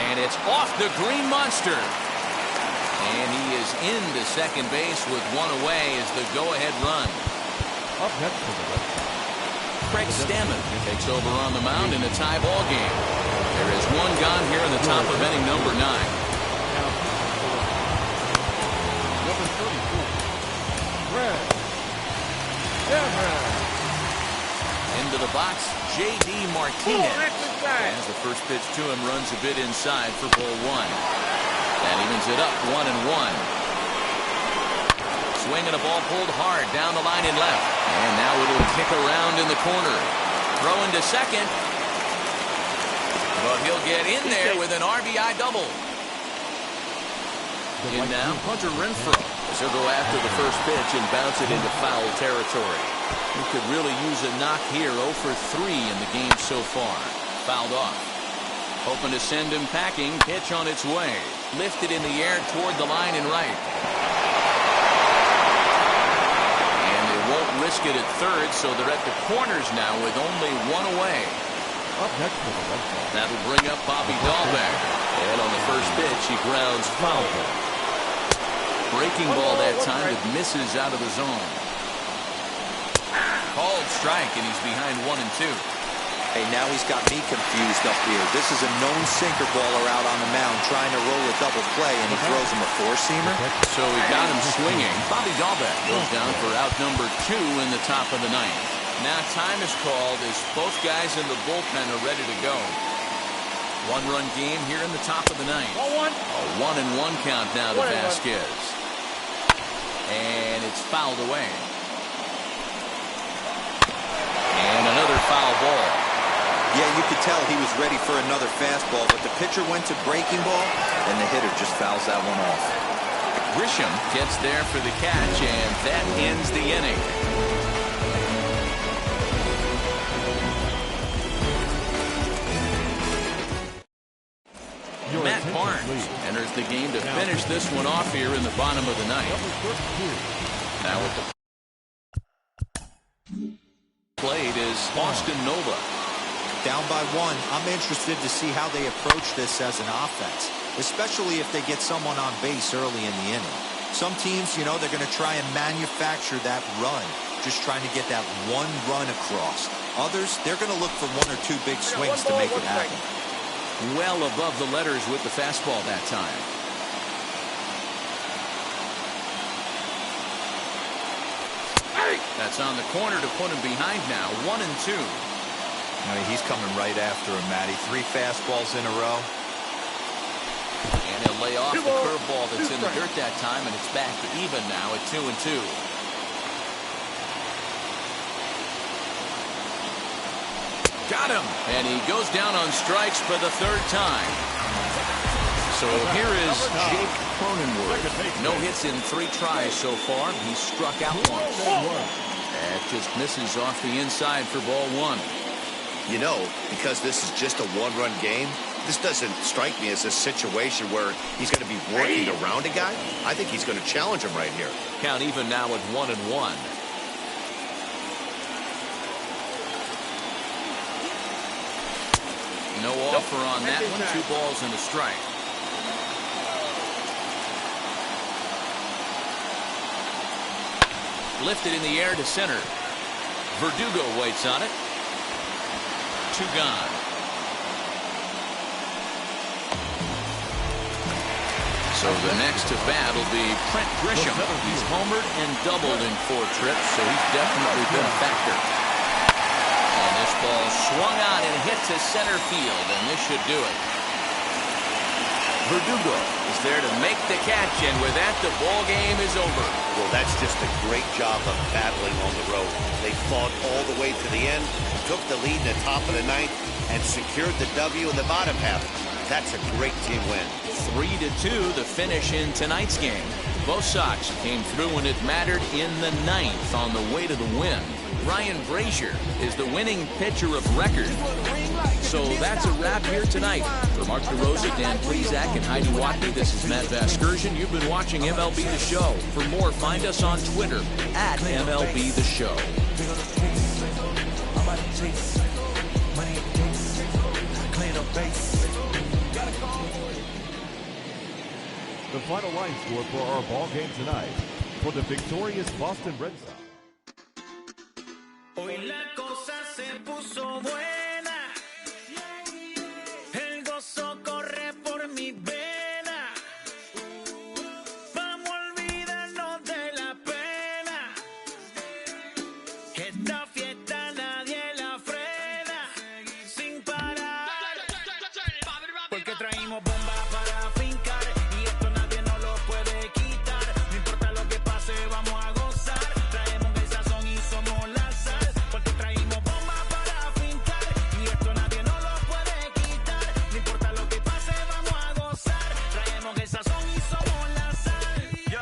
And it's off the Green Monster. And he is into second base with 1 away as the go-ahead run. Up next for the Red Sox. Craig Stammen takes over on the mound in a tie ball game. There is 1 gone here in the top of inning number 9. Number 34. Red. Devers. Into the box, J.D. Martinez. As the first pitch to him runs a bit inside for ball 1. That evens it up 1-1. Swinging a ball pulled hard down the line and left. And now it'll kick around in the corner. Throw into second. But he'll get in there with an RBI double. In now, Hunter Renfroe. He'll go after the first pitch and bounce it into foul territory. He could really use a knock here. 0 for 3 in the game so far. Fouled off. Hoping to send him packing. Pitch on its way. Lifted in the air toward the line and right. And they won't risk it at third, so they're at the corners now with only 1 away. Up next for the Red Sox. That'll bring up Bobby Dahlbeck. And on the first pitch, he grounds foul. Breaking ball that time that misses out of the zone. Called strike, and he's behind 1-2. Hey, now he's got me confused up here. This is a known sinker baller out on the mound trying to roll a double play, and he throws him a 4-seamer. So he got him swinging. Bobby Dahlbeck goes down for out number 2 in the top of the 9th. Now time is called as both guys in the bullpen are ready to go. 1-run game here in the top of the 9th. A 1-1 count now to Vasquez. And it's fouled away. And another foul ball. Yeah, you could tell he was ready for another fastball, but the pitcher went to breaking ball, and the hitter just fouls that one off. Grisham gets there for the catch, and that ends the inning. Matt Barnes enters the game to finish this one off here in the bottom of the 9th. Now with the plate is Austin Nova. down by 1. I'm interested to see how they approach this as an offense, especially if they get someone on base early in the inning. Some teams, you know, they're going to try and manufacture that run, just trying to get that one run across. Others, they're going to look for 1 or 2 big swings to make it happen. Well above the letters with the fastball that time. That's on the corner to put him behind now. 1-2. I mean, he's coming right after him, Matty. 3 fastballs in a row. And he'll lay off the curveball that's in the dirt that time, and it's back to even now at 2-2. Got him! And he goes down on strikes for the 3rd time. So here is Jake Cronenworth. No hits in 3 tries so far. He struck out once. That just misses off the inside for ball 1. You know, because this is just a 1-run game, this doesn't strike me as a situation where he's going to be working around a guy. I think he's going to challenge him right here. Count even now at 1-1. No offer on that one. 2 balls and a strike. Lifted in the air to center. Verdugo waits on it. 2 gone. So the next to bat will be Trent Grisham. He's homered and doubled in 4 trips, so he's definitely been a factor. And this ball swung on and hit to center field, and this should do it. Verdugo is there to make the catch, and with that, the ball game is over. Well, that's just a great job of battling on the road. They fought all the way to the end, took the lead in the top of the 9th, and secured the W in the bottom half. That's a great team win. 3-2 the finish in tonight's game. Both Sox came through when it mattered in the 9th on the way to the win. Ryan Brazier is the winning pitcher of record. So that's a wrap here tonight. For Mark DeRosa, Dan Plezak, and Heidi Watney, this is Matt Vasgersian. You've been watching MLB The Show. For more, find us on Twitter at MLB The Show. The final line score for our ball game tonight. For the victorious Boston Red Sox. Hoy la cosa se puso buena. El gozo corre por mi vena. Vamos a olvidarnos de la pena. Esta fiesta nadie la frena. Sin parar. Porque traímos bombas para fincar. Y esto nadie nos lo puede quitar. No importa lo que pase, vamos a gozar. Traemos el sazón y somos la sal. Porque traímos bombas para fincar. Y esto nadie nos lo puede quitar. No importa lo que pase, vamos a gozar. Traemos el sazón y somos la sal. Yo,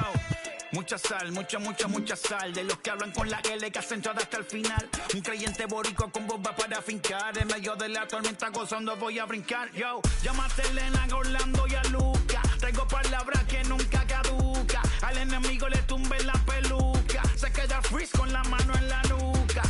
mucha sal, mucha sal. De los que hablan con la L que hacen todo hasta el final. Un creyente boricua con bomba para fincar. En medio de la tormenta gozando voy a brincar. Yo, llámate a Elena, a Orlando y a Luca. Traigo palabras que nunca caduca. Al enemigo le tumbe la peluca. Se queda freeze con la mano en la nuca.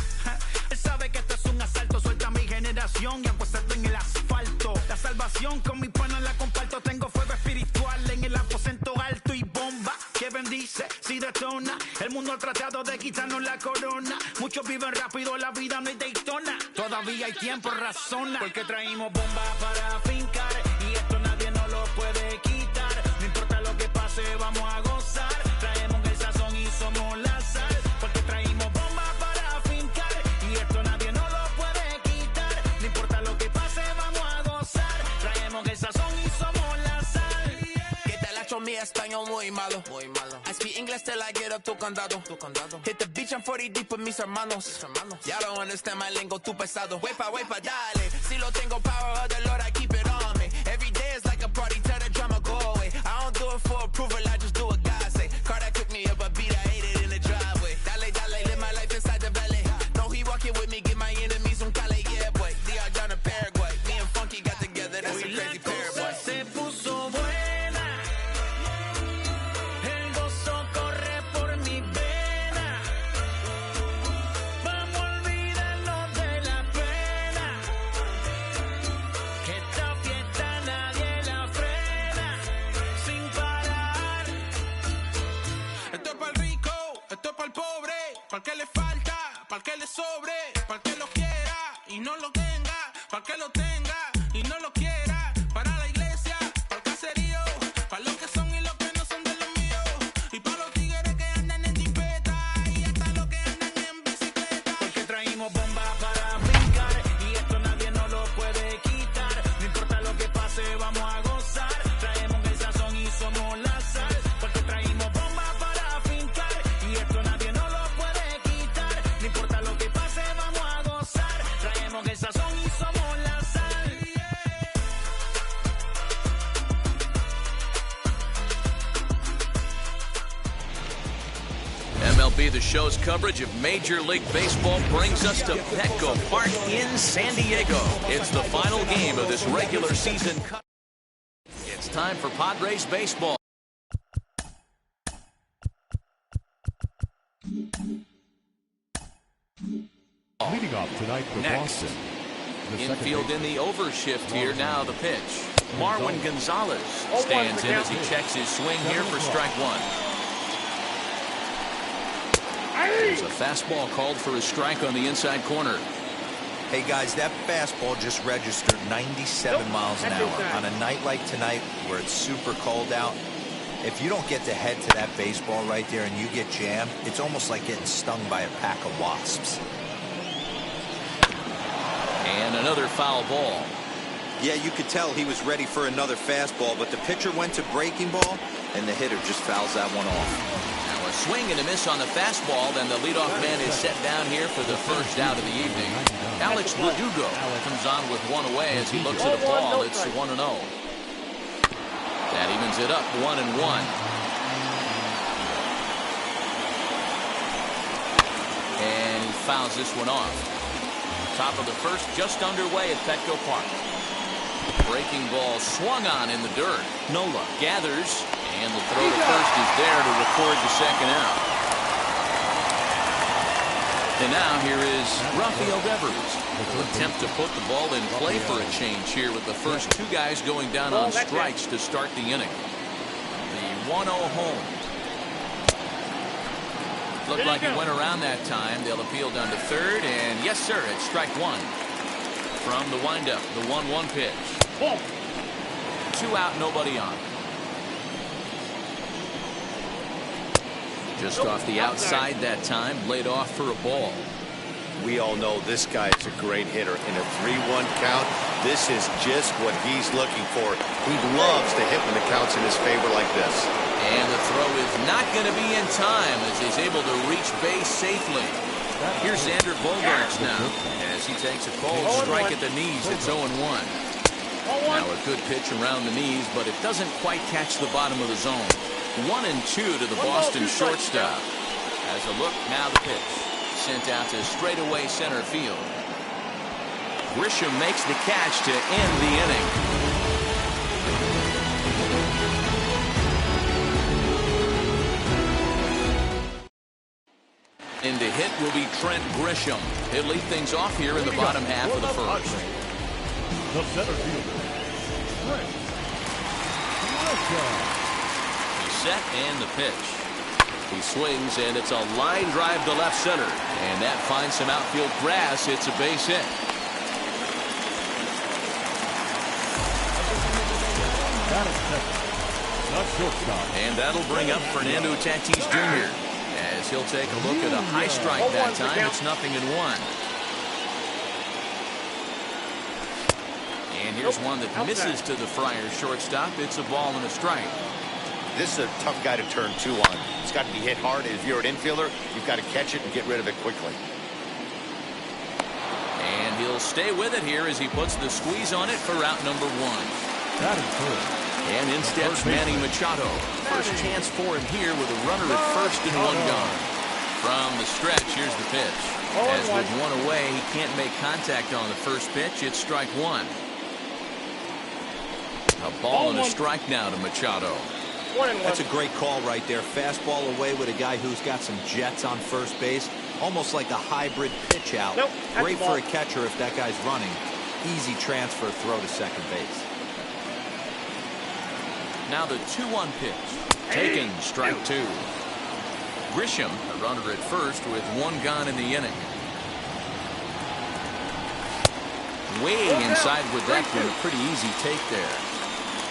Él sabe que esto es un asalto. Suelta mi generación y apuéstate en el asfalto. La salvación con mi pana la comparto. Tengo fuego espiritual en el aposento alto y bomba que bendice si detona. El mundo ha tratado de quitarnos la corona. Muchos viven rápido, la vida no es Daytona. Todavía hay tiempo, razona. Porque traímos bombas para fincar. Y esto nadie nos lo puede quitar. No importa lo que pase, vamos a gozar. Traemos el sazón y somos la sal. Porque traímos bombas para fincar. Y esto nadie nos lo puede quitar. No importa lo que pase, vamos a gozar. Traemos el sazón y somos la sal. Que te la hecho mi español muy malo. I speak English till I get up tu condado. Hit the beach and 40 deep with mis hermanos. Ya don't understand my lingo, tu pesado. Wepa, dale. Si lo tengo power of the Lord, I keep it on me. Every day is like a party, tell the drama go away. I don't do it for approval, I just do what God say. Car that cooked me up a beat, I ate it in the driveway. Dale, live my life inside the valley. No, he walking with me, give my enemies un cale, yeah, boy. DR down to Paraguay. Me and Funky got together, that's a crazy pair, boy. Se puso buena. El gozo corre por mi vena. Vamos a olvidarnos de la pena. falta, pa'l que le sobre, pa'l que lo quiera y no lo tenga, pa'l que lo tenga y no lo quiera, para la iglesia, pa'l caserío, pa' los que son y los que no son de los míos, y pa' los tigres que andan en jipeta y hasta los que andan en bicicleta. Porque traímos bombas para brincar y esto nadie nos lo puede quitar. No importa lo que pase, vamos a gozar. Traemos el sazón y somos la sal. Porque traímos bombas para fincar y esto nadie nos lo puede quitar. No importa lo que pase, vamos a gozar. Traemos el sazón y somos la sal. MLB The Show's coverage of Major League Baseball brings us to Petco Park in San Diego. It's the final game of this regular season. It's time for Padres baseball. Leading off tonight for Next. Boston. The second Infield baseman. in the overshift here. Now the pitch. Marwin Gonzalez stands in as he checks his swing here for strike one. There's a fastball called for a strike on the inside corner. Hey guys, that fastball just registered 97 miles an hour. On a night like tonight where it's super cold out, if you don't get to head to that baseball right there and you get jammed, it's almost like getting stung by a pack of wasps. And another foul ball. Yeah, you could tell he was ready for another fastball, but the pitcher went to breaking ball and the hitter just fouls that one off. Now a swing and a miss on the fastball. Then the leadoff man is set down here for the first out of the evening. Alex Verdugo comes on with one away as he looks at a ball. It's 1-0. That evens it up 1-1. And he fouls this one off. Top of the first, just underway at Petco Park. Breaking ball swung on in the dirt. Nola gathers, and the throw to first is there to record the second out. And now here is Rafael Devers. Will attempt to put the ball in play for a change here with the first two guys going down on strikes to start the inning. The 1-0 home. Looked like it went around that time. They'll appeal down to third, and yes, sir, it's strike one. From the windup, the 1-1 pitch. 2 out, nobody on. Just off the outside that time, laid off for a ball. We all know this guy is a great hitter. In a 3-1 count, this is just what he's looking for. He loves to hit when the count's in his favor like this. And the throw is not going to be in time as he's able to reach base safely. Here's Xander Bogaerts now as he takes a cold strike at the knees. It's 0-1. Now a good pitch around the knees, but it doesn't quite catch the bottom of the zone. 1-2 to the Boston shortstop. As a look, now the pitch. Sent out to straightaway center field. Grisham makes the catch to end the inning. In to hit will be Trent Grisham. He'll lead things off here in the bottom half of the first. The center fielder, Trent Grisham. He's set and the pitch. He swings and it's a line drive to left center. And that finds some outfield grass. It's a base hit. And that'll bring up Fernando Tatis Jr. as he'll take a look at a high strike that time. It's 0-1. And here's one that misses to the Friars shortstop. It's a ball and a strike. This is a tough guy to turn 2 on. It's got to be hit hard. If you're an infielder, you've got to catch it and get rid of it quickly. And he'll stay with it here as he puts the squeeze on it for out number 1. That is good. And in steps Manny Machado. First chance for him here with a runner at first and 1 gone. From the stretch, here's the pitch. As with 1 away, he can't make contact on the first pitch. It's strike 1. A ball and a strike now to Machado. That's a great call right there. Fastball away with a guy who's got some jets on first base. Almost like a hybrid pitch out. Great for a catcher if that guy's running. Easy transfer throw to second base. Now the 2-1 pitch. Taken, strike 2. Grisham, a runner at first with one gone in the inning. Way inside with that one. A pretty easy take there.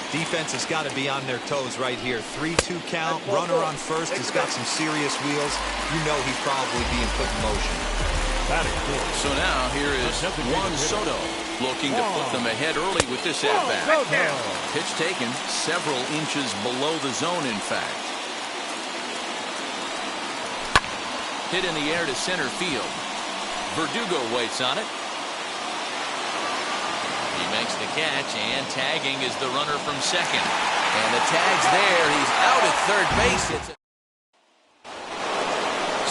Defense has got to be on their toes right here. 3-2 count. Runner on first has got some serious wheels. You know he's probably being put in motion. So now here is Juan Soto looking to put them ahead early with this at-bat. Pitch taken several inches below the zone, in fact. Hit in the air to center field. Verdugo waits on it. He makes the catch, and tagging is the runner from second. And the tag's there. He's out at third base. It's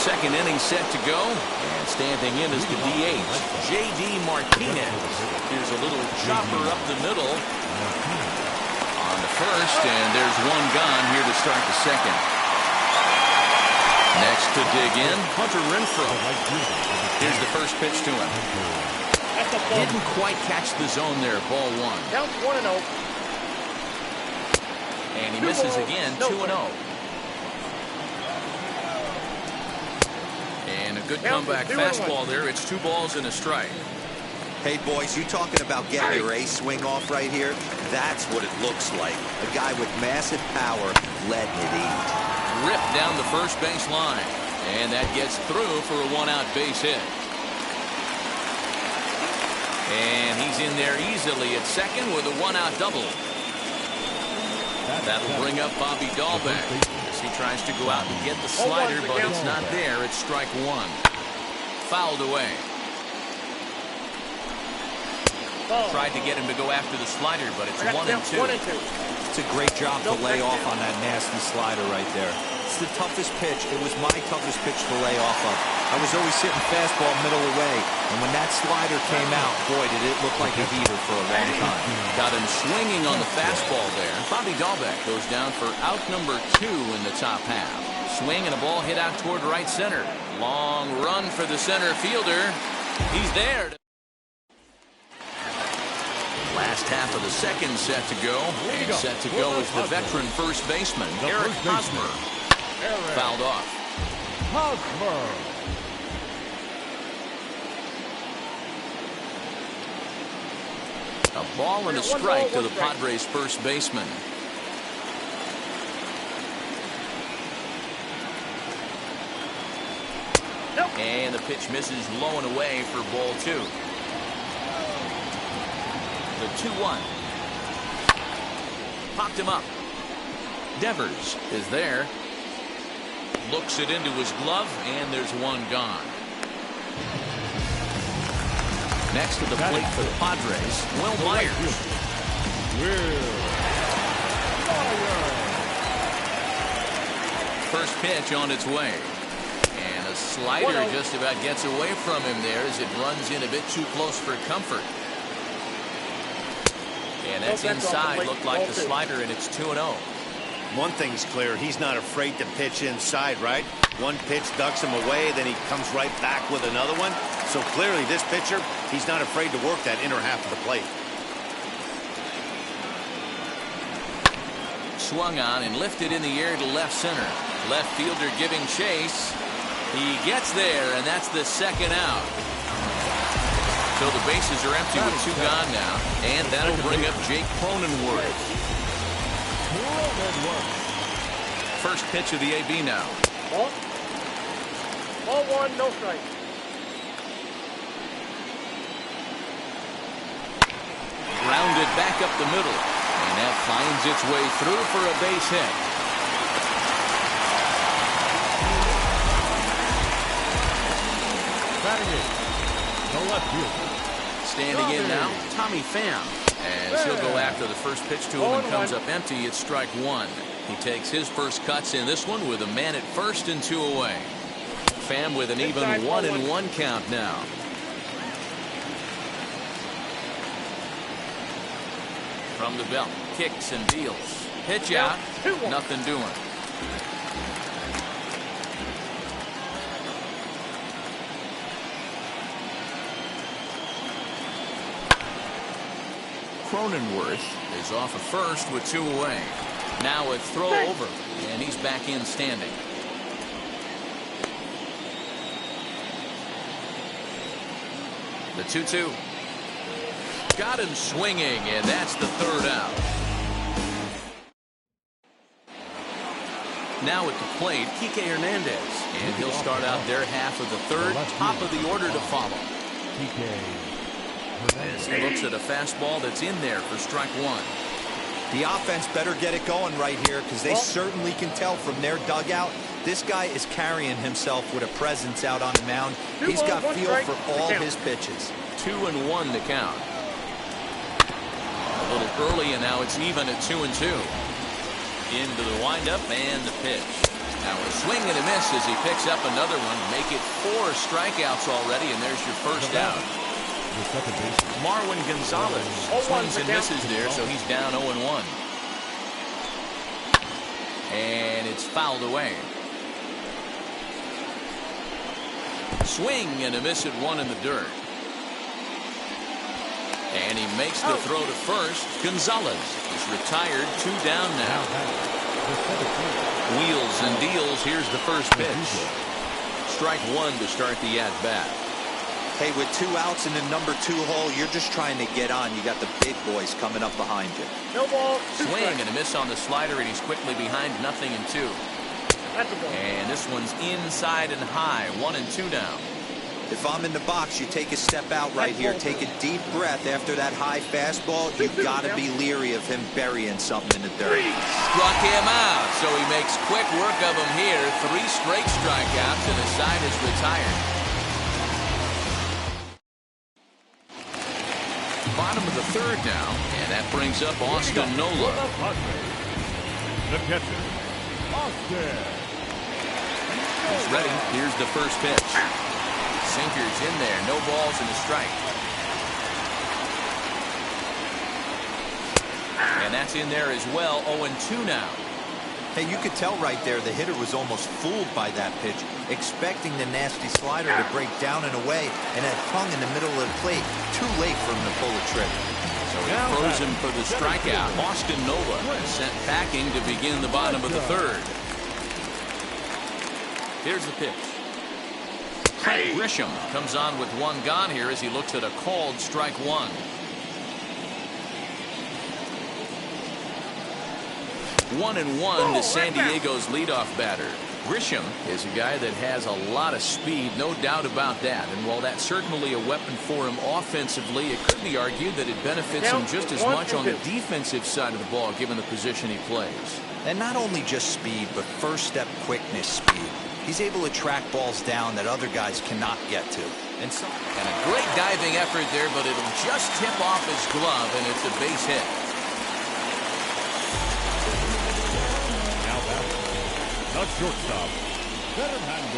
second inning set to go. And standing in is the DH, J.D. Martinez. Here's a little chopper up the middle. On the first, and there's one gone here to start the second. Next to dig in, Hunter Renfroe. Here's the first pitch to him. Didn't quite catch the zone there. Ball one. Down 1-0. And he misses again. 2-0. And a good comeback fastball there. It's 2 balls and a strike. Hey, boys, you talking about getting your ace swing off right here? That's what it looks like. A guy with massive power letting it eat. Ripped down the first base line. And that gets through for a 1-out base hit. And he's in there easily at second with a 1-out double. That'll bring up Bobby Dahlbeck as he tries to go out and get the slider, but it's not there. It's strike one. Fouled away. Tried to get him to go after the slider, but it's 1-2. It's a great job to lay off on that nasty slider right there. It's the toughest pitch. It was my toughest pitch to lay off of. I was always sitting fastball middle away, and when that slider came out, boy, did it look like a heater for a long time. Got him swinging on the fastball there. Bobby Dahlbeck goes down for out number 2 in the top half. Swing and a ball hit out toward right center. Long run for the center fielder. He's there. Last half of the second set to go. And set to go is the veteran first baseman, Eric Hosmer. Fouled off. A ball and a strike to the Padres first baseman. And the pitch misses low and away for ball 2. The 2-1. Popped him up. Devers is there. Looks it into his glove, and there's one gone. Next to the plate for the Padres, Will Myers. First pitch on its way. And a slider just about gets away from him there as it runs in a bit too close for comfort. And that's inside. Looked like the slider, and it's 2-0. One thing's clear, he's not afraid to pitch inside, right? One pitch ducks him away, then he comes right back with another one. So clearly this pitcher, he's not afraid to work that inner half of the plate. Swung on and lifted in the air to left center. Left fielder giving chase. He gets there, and that's the second out. So the bases are empty with 2 gone now, and that'll bring up Jake Cronenworth. First pitch of the AB now. Ball 1, no strike. Grounded back up the middle, and that finds its way through for a base hit. Batting it, the left fielder. Standing in now, Tommy Pham. As he'll go after the first pitch to him and comes up empty, it's strike one. He takes his first cuts in this one with a man at first and 2 away. Pham with an even 1-1 count now. From the belt, kicks and deals. Pitch out, nothing doing. Cronenworth is off of first with 2 away. Now a throw over, and he's back in standing. The 2-2. Got him swinging, and that's the third out. Now at the plate, Kike Hernandez. And he'll start out their half of the third, top of the order to follow. As he looks at a fastball that's in there for strike one. The offense better get it going right here, because they certainly can tell from their dugout this guy is carrying himself with a presence out on the mound. He's got feel for all his pitches. 2-1 to count. A little early, and now it's even at 2-2. Into the windup and the pitch. Now a swing and a miss as he picks up another one. Make it 4 strikeouts already, and there's your first out. Marwin Gonzalez swings and misses there, so he's down 0-1. And it's fouled away. Swing and a miss at 1 in the dirt. And he makes the throw to first. Gonzalez is retired, 2 down now. Wheels and deals. Here's the first pitch. Strike 1 to start the at-bat. Hey, with 2 outs in the number 2 hole, you're just trying to get on. You got the big boys coming up behind you. No ball. Swing and a miss on the slider, and he's quickly behind 0-2. And this one's inside and high, 1-2 now. If I'm in the box, you take a step out right here. Take a deep breath after that high fastball. You've got to be leery of him burying something in the dirt. Struck him out, so he makes quick work of him here. 3 straight strikeouts, and his side is retired. Bottom of the third now, and that brings up Austin Nola. The catcher, Austin. He's ready. Here's the first pitch. Sinker's in there. No balls and a strike. And that's in there as well. 0-2 now. Hey, you could tell right there the hitter was almost fooled by that pitch, expecting the nasty slider to break down and away, and it hung in the middle of the plate. Too late for him to pull the trigger. So he throws him for the strikeout. Austin Nola is sent packing to begin the bottom of the third. Here's the pitch. Grisham comes on with 1 gone here as he looks at a called strike 1. 1-1 to San Diego's leadoff batter. Grisham is a guy that has a lot of speed, no doubt about that. And while that's certainly a weapon for him offensively, it could be argued that it benefits him just as much on the defensive side of the ball, given the position he plays. And not only just speed, but first step quickness speed. He's able to track balls down that other guys cannot get to. And a great diving effort there, but it'll just tip off his glove, and it's a base hit. Now back, the shortstop.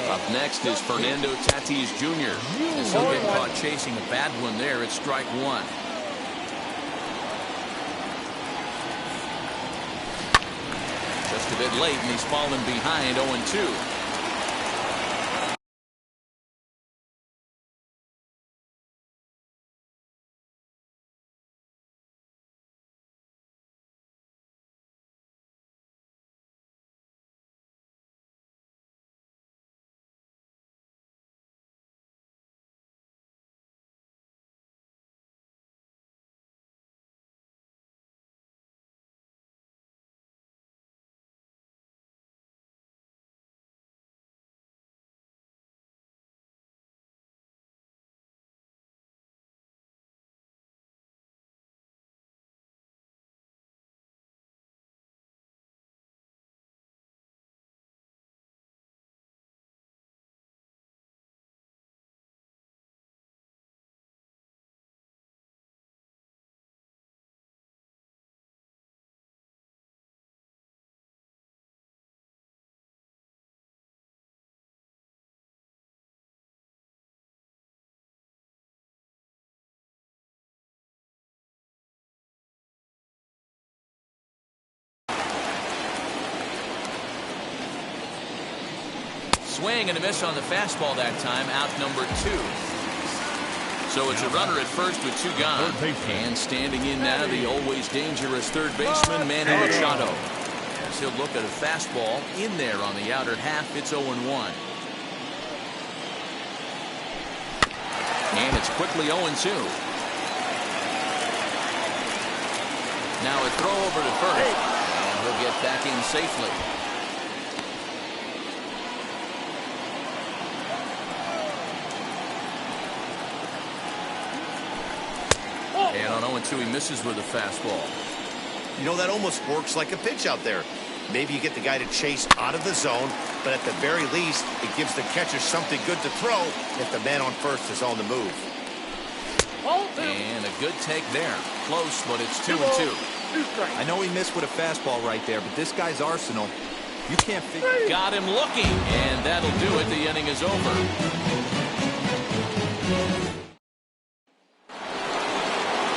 Up next is Fernando Tatis Jr. As he'll get caught chasing a bad one there at strike 1. Just a bit late, and he's fallen behind 0-2. Swing and a miss on the fastball that time, out number 2. So it's a runner at first with 2 gone. And standing in now, the always dangerous third baseman, Manny Machado. As he'll look at a fastball in there on the outer half, it's 0-1. And it's quickly 0-2. Now a throw over to first. And he'll get back in safely. And on 0-2, he misses with a fastball. You know, that almost works like a pitch out there. Maybe you get the guy to chase out of the zone, but at the very least, it gives the catcher something good to throw if the man on first is on the move. And a good take there. Close, but it's 2-2. I know he missed with a fastball right there, but this guy's arsenal, you can't figure. Got him looking, and that'll do it. The inning is over.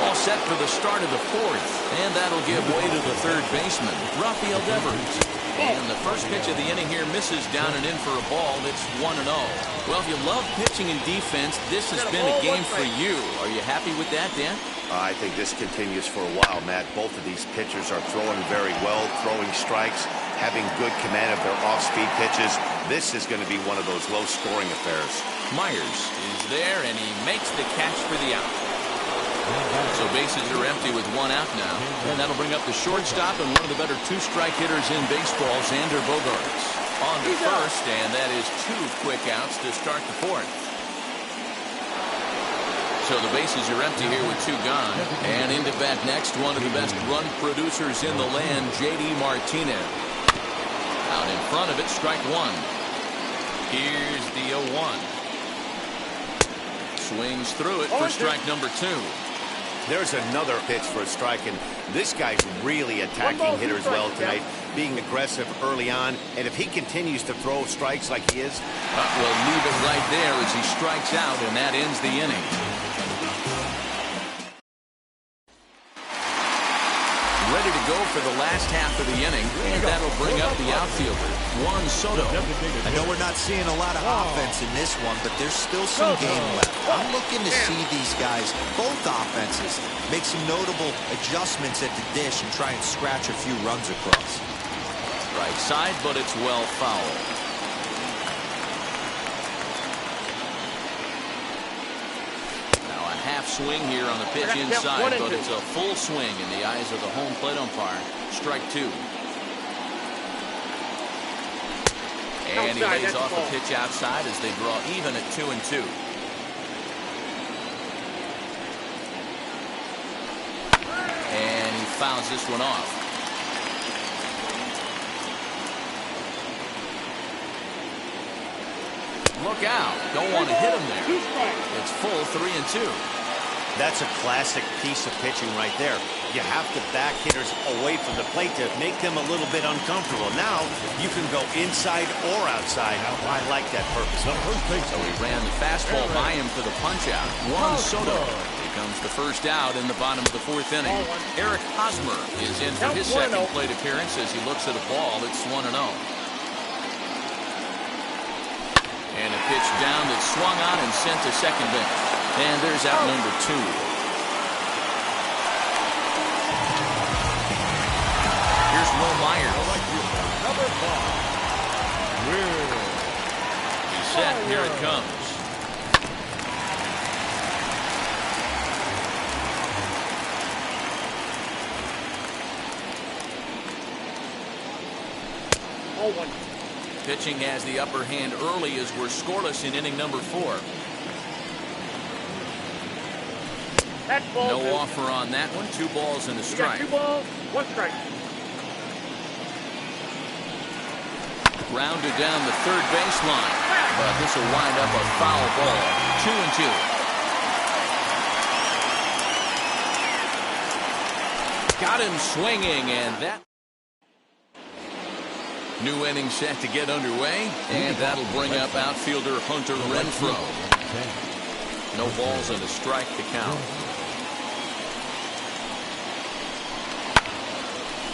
All set for the start of the fourth, and that'll give way to the third baseman, Rafael Devers. And the first pitch of the inning here misses down and in for a ball. It's 1-0. Well, if you love pitching and defense, this has been a game for you. Are you happy with that, Dan? I think this continues for a while, Matt. Both of these pitchers are throwing very well, throwing strikes, having good command of their off-speed pitches. This is going to be one of those low-scoring affairs. Myers is there, and he makes the catch for the out. So bases are empty with one out now. And that'll bring up the shortstop and one of the better two-strike hitters in baseball, Xander Bogaerts. On to first, and that is 2 quick outs to start the fourth. So the bases are empty here with 2 gone. And into bat next, one of the best run producers in the land, J.D. Martinez. Out in front of it, strike 1. Here's the 0-1. Swings through it for strike number 2. There's another pitch for a strike, and this guy's really attacking hitters well tonight, being aggressive early on, and if he continues to throw strikes like he is... We'll leave it right there as he strikes out, and that ends the inning. Ready to go for the last half of the inning, and that'll bring up the outfielder, Juan Soto. I know we're not seeing a lot of offense in this one, but there's still some game left. I'm looking to see these guys, both offenses, make some notable adjustments at the dish and try and scratch a few runs across. Right side, but it's well foul. Half swing here on the pitch inside, but it's a full swing in the eyes of the home plate umpire. Strike 2. And he lays off a pitch outside as they draw even at 2-2. And he fouls this one off. Look out. Don't want to hit him there. It's full 3-2. That's a classic piece of pitching right there. You have to back hitters away from the plate to make them a little bit uncomfortable. Now you can go inside or outside. I like that purpose. So he ran the fastball by him for the punch-out. Juan Soto becomes the first out in the bottom of the fourth inning. Eric Hosmer is in for his second plate appearance as he looks at a ball. It's 1-0. And a pitch down that's swung on and sent to second base. And there's out number 2. Here's Will Myers. Number 5. Will. He's set. Here it comes. Pitching has the upper hand early as we're scoreless in inning number 4. No offer on that one. 2 balls and a strike. 2 balls, 1 strike. Grounded down the third baseline, but this will wind up a foul ball. 2-2. Got him swinging, and that. New inning set to get underway, and that'll bring up outfielder Hunter Renfroe. No balls and a strike to count.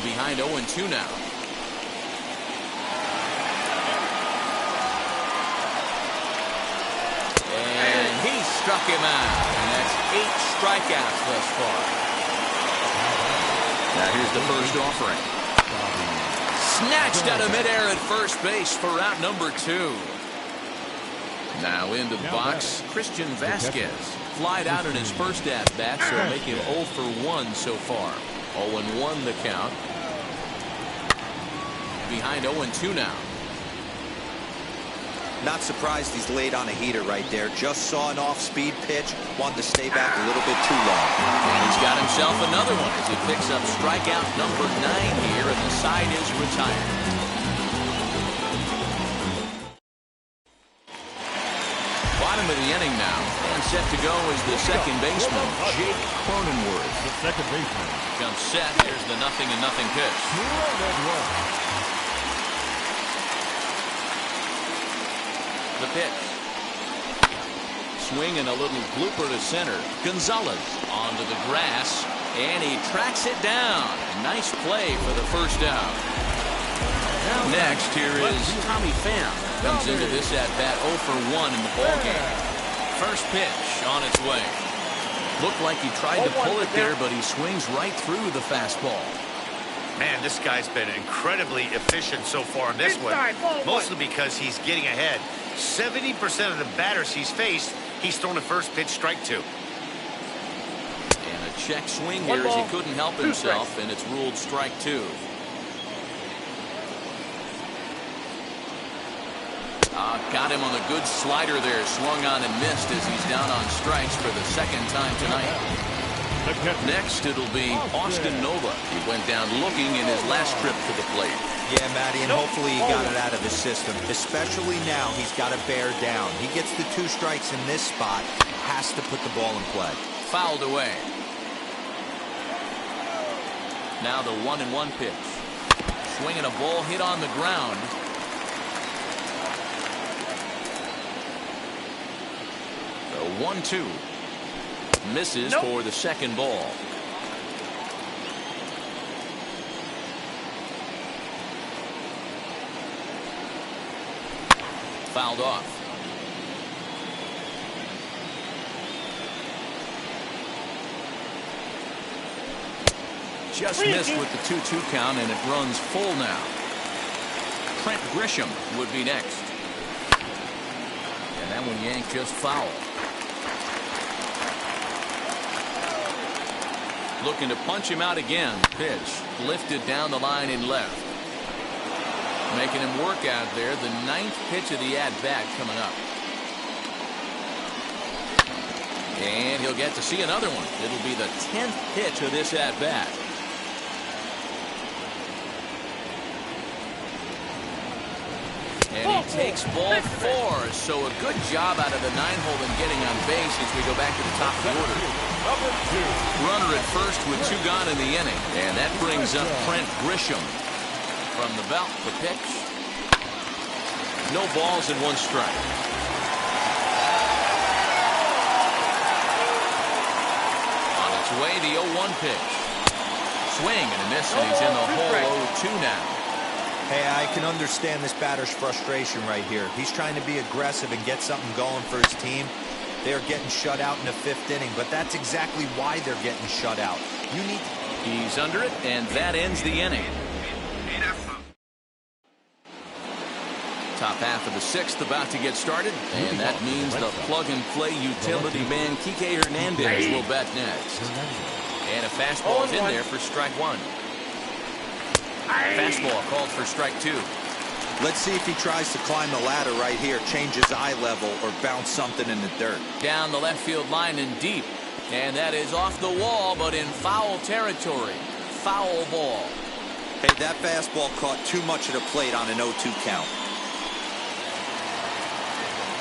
Behind 0-2 now. And he struck him out, and that's 8 strikeouts thus far. Now here's the first offering. Snatched out of midair at first base for out number 2. Now into the box, Christian Vasquez. Flied out in his first at-bat, so make him 0 for 1 so far. 0-1 the count. Behind 0-2 now. Not surprised he's laid on a heater right there. Just saw an off-speed pitch. Wanted to stay back a little bit too long. And he's got himself another one as he picks up strikeout number 9 here, and the side is retired. Bottom of the inning now. And set to go is the second baseman, Jake Cronenworth. The second baseman. Comes set. Here's the 0-0 pitch. The pitch. Swing and a little blooper to center. Gonzalez onto the grass, and he tracks it down. Nice play for the first out. Next, here is Tommy Pham. Comes into this at-bat 0 for 1 in the ballgame. First pitch on its way. Looked like he tried to pull it there, but he swings right through the fastball. Man, this guy's been incredibly efficient so far in this one. Mostly because he's getting ahead. 70% of the batters he's faced, he's thrown a first pitch strike to. And a check swing here as he couldn't help himself, and it's ruled strike 2. Got him on a good slider there. Swung on and missed as he's down on strikes for the second time tonight. Next, it'll be Austin Nova. He went down looking in his last trip to the plate. Yeah, Matty, and hopefully he got it out of his system. Especially now, he's got to bear down. He gets the 2 strikes in this spot. Has to put the ball in play. Fouled away. Now the 1-1 pitch. Swinging a ball hit on the ground. The 1-2. Misses for the second ball. Fouled off. Just missed with the 2-2 count, and it runs full now. Trent Grisham would be next. And that one yanked just foul. Looking to punch him out again. Pitch lifted down the line in left. Making him work out there. The 9th pitch of the at-bat coming up. And he'll get to see another one. It'll be the 10th pitch of this at-bat. And he takes ball 4. So a good job out of the 9-hole in getting on base as we go back to the top of the order. Runner at first with 2 gone in the inning. And that brings up Trent Grisham. From the belt, the pitch. No balls and 1 strike. On its way, the 0-1 pitch. Swing and a miss, and he's in the hole 0-2 now. Hey, I can understand this batter's frustration right here. He's trying to be aggressive and get something going for his team. They're getting shut out in the 5th inning, but that's exactly why they're getting shut out. He's under it, and that ends the inning. Top half of the 6th about to get started, and that means the plug-and-play utility man Kike Hernandez will bat next. And a fastball is in there for strike 1. Fastball called for strike 2. Let's see if he tries to climb the ladder right here, change his eye level, or bounce something in the dirt. Down the left field line and deep. And that is off the wall, but in foul territory. Foul ball. Hey, that fastball caught too much of the plate on an 0-2 count.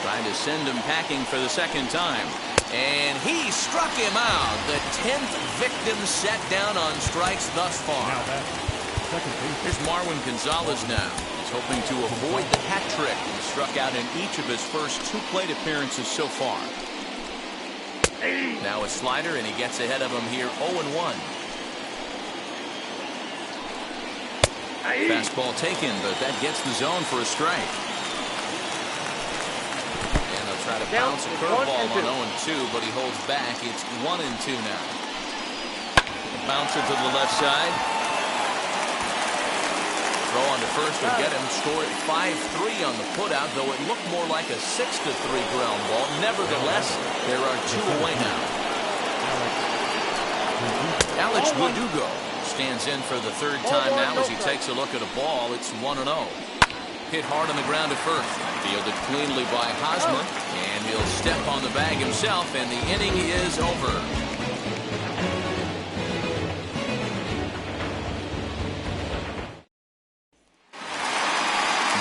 Trying to send him packing for the second time. And he struck him out. The 10th victim set down on strikes thus far. Here's Marwin Gonzalez now. He's hoping to avoid the hat trick. He struck out in each of his first 2 plate appearances so far. Now a slider, and he gets ahead of him here 0-1. Fastball taken, but that gets the zone for a strike. And they'll try to bounce a curveball on 0-2, but he holds back. It's 1-2 now. Bouncer to the left side. Throw on to first will get him. Scored 5-3 on the putout, though it looked more like a 6-3 ground ball. Nevertheless, there are 2 away now. Alex Verdugo stands in for the 3rd time now as he takes a look at a ball. It's 1-0. Hit hard on the ground at first. Fielded cleanly by Hosmer, and he'll step on the bag himself, and the inning is over.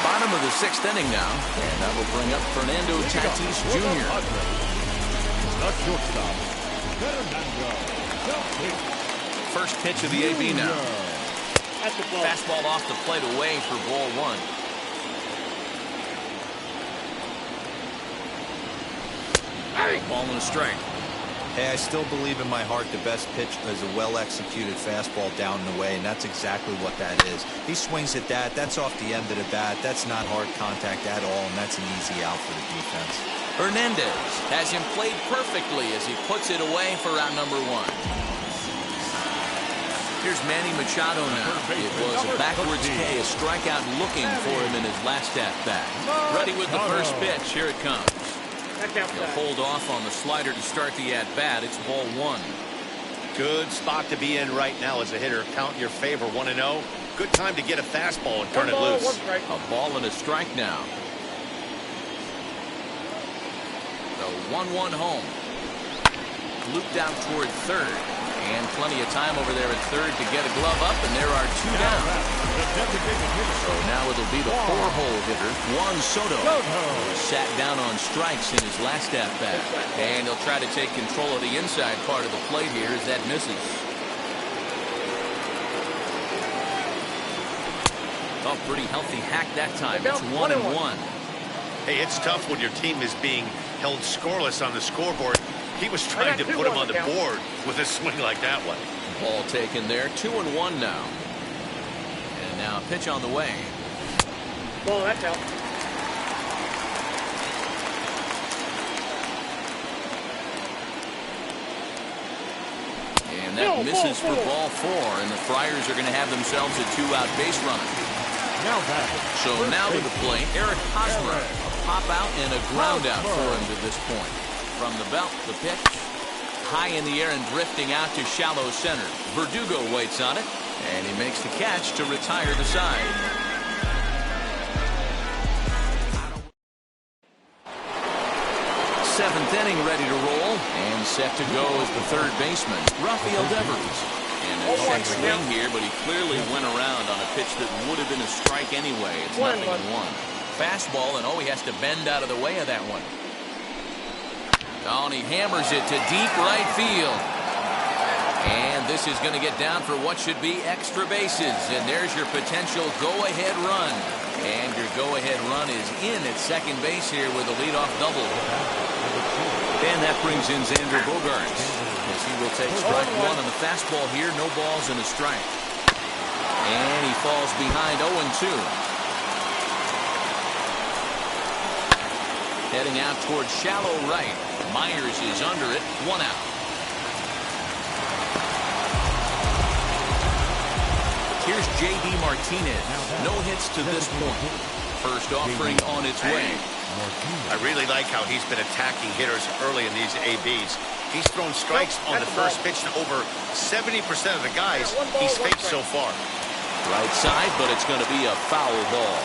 Bottom of the 6th inning now, and that will bring up Fernando Tatis Jr. The shortstop, Fernando Tatis. First pitch of the AB now. That's the ball. Fastball off the plate away for ball 1. Ball and a strike. Hey, I still believe in my heart the best pitch is a well-executed fastball down and away, and that's exactly what that is. He swings at that. That's off the end of the bat. That's not hard contact at all, and that's an easy out for the defense. Hernandez has him played perfectly as he puts it away for out number 1. Here's Manny Machado now. It was a backwards K, a strikeout looking for him in his last at-bat. Ready with the first pitch. Here it comes. He'll hold off on the slider to start the at-bat. It's ball 1. Good spot to be in right now as a hitter. Count your favor, 1-0. Good time to get a fastball and turn it loose. A ball and a strike now. The 1-1 home. Looped out toward third. And plenty of time over there at third to get a glove up, and there are 2 down. So now it'll be the 4-hole hitter, Juan Soto, who sat down on strikes in his last at-bat. And he'll try to take control of the inside part of the plate here as that misses. Oh, pretty healthy hack that time. It's 1-1. Hey, it's tough when your team is being held scoreless on the scoreboard. He was trying to put him on the board with a swing like that one. Ball taken there. 2-1 now. And now a pitch on the way. Ball, that's out. And that misses for ball 4. And the Friars are going to have themselves a 2-out base runner. So now to the plate, Eric Hosmer. A pop out and a ground out for him to this point. From the belt, the pitch. High in the air and drifting out to shallow center. Verdugo waits on it, and he makes the catch to retire the side. Seventh inning ready to roll, and set to go as the third baseman, Rafael Devers. And a check swing here, but he clearly went around on a pitch that would have been a strike anyway. It's 0-1. Fastball, and he has to bend out of the way of that one. Oh, and he hammers it to deep right field. And this is going to get down for what should be extra bases. And there's your potential go-ahead run. And your go-ahead run is in at second base here with a leadoff double. And that brings in Xander Bogaerts, as he will take strike 1 on the fastball here. No balls and a strike. And he falls behind 0-2. Heading out towards shallow right. Myers is under it. 1 out. Here's J.D. Martinez. No hits to this point. First offering on its way. I really like how he's been attacking hitters early in these ABs. He's thrown strikes on the first pitch to over 70% of the guys he's faced so far. Right side, but it's going to be a foul ball.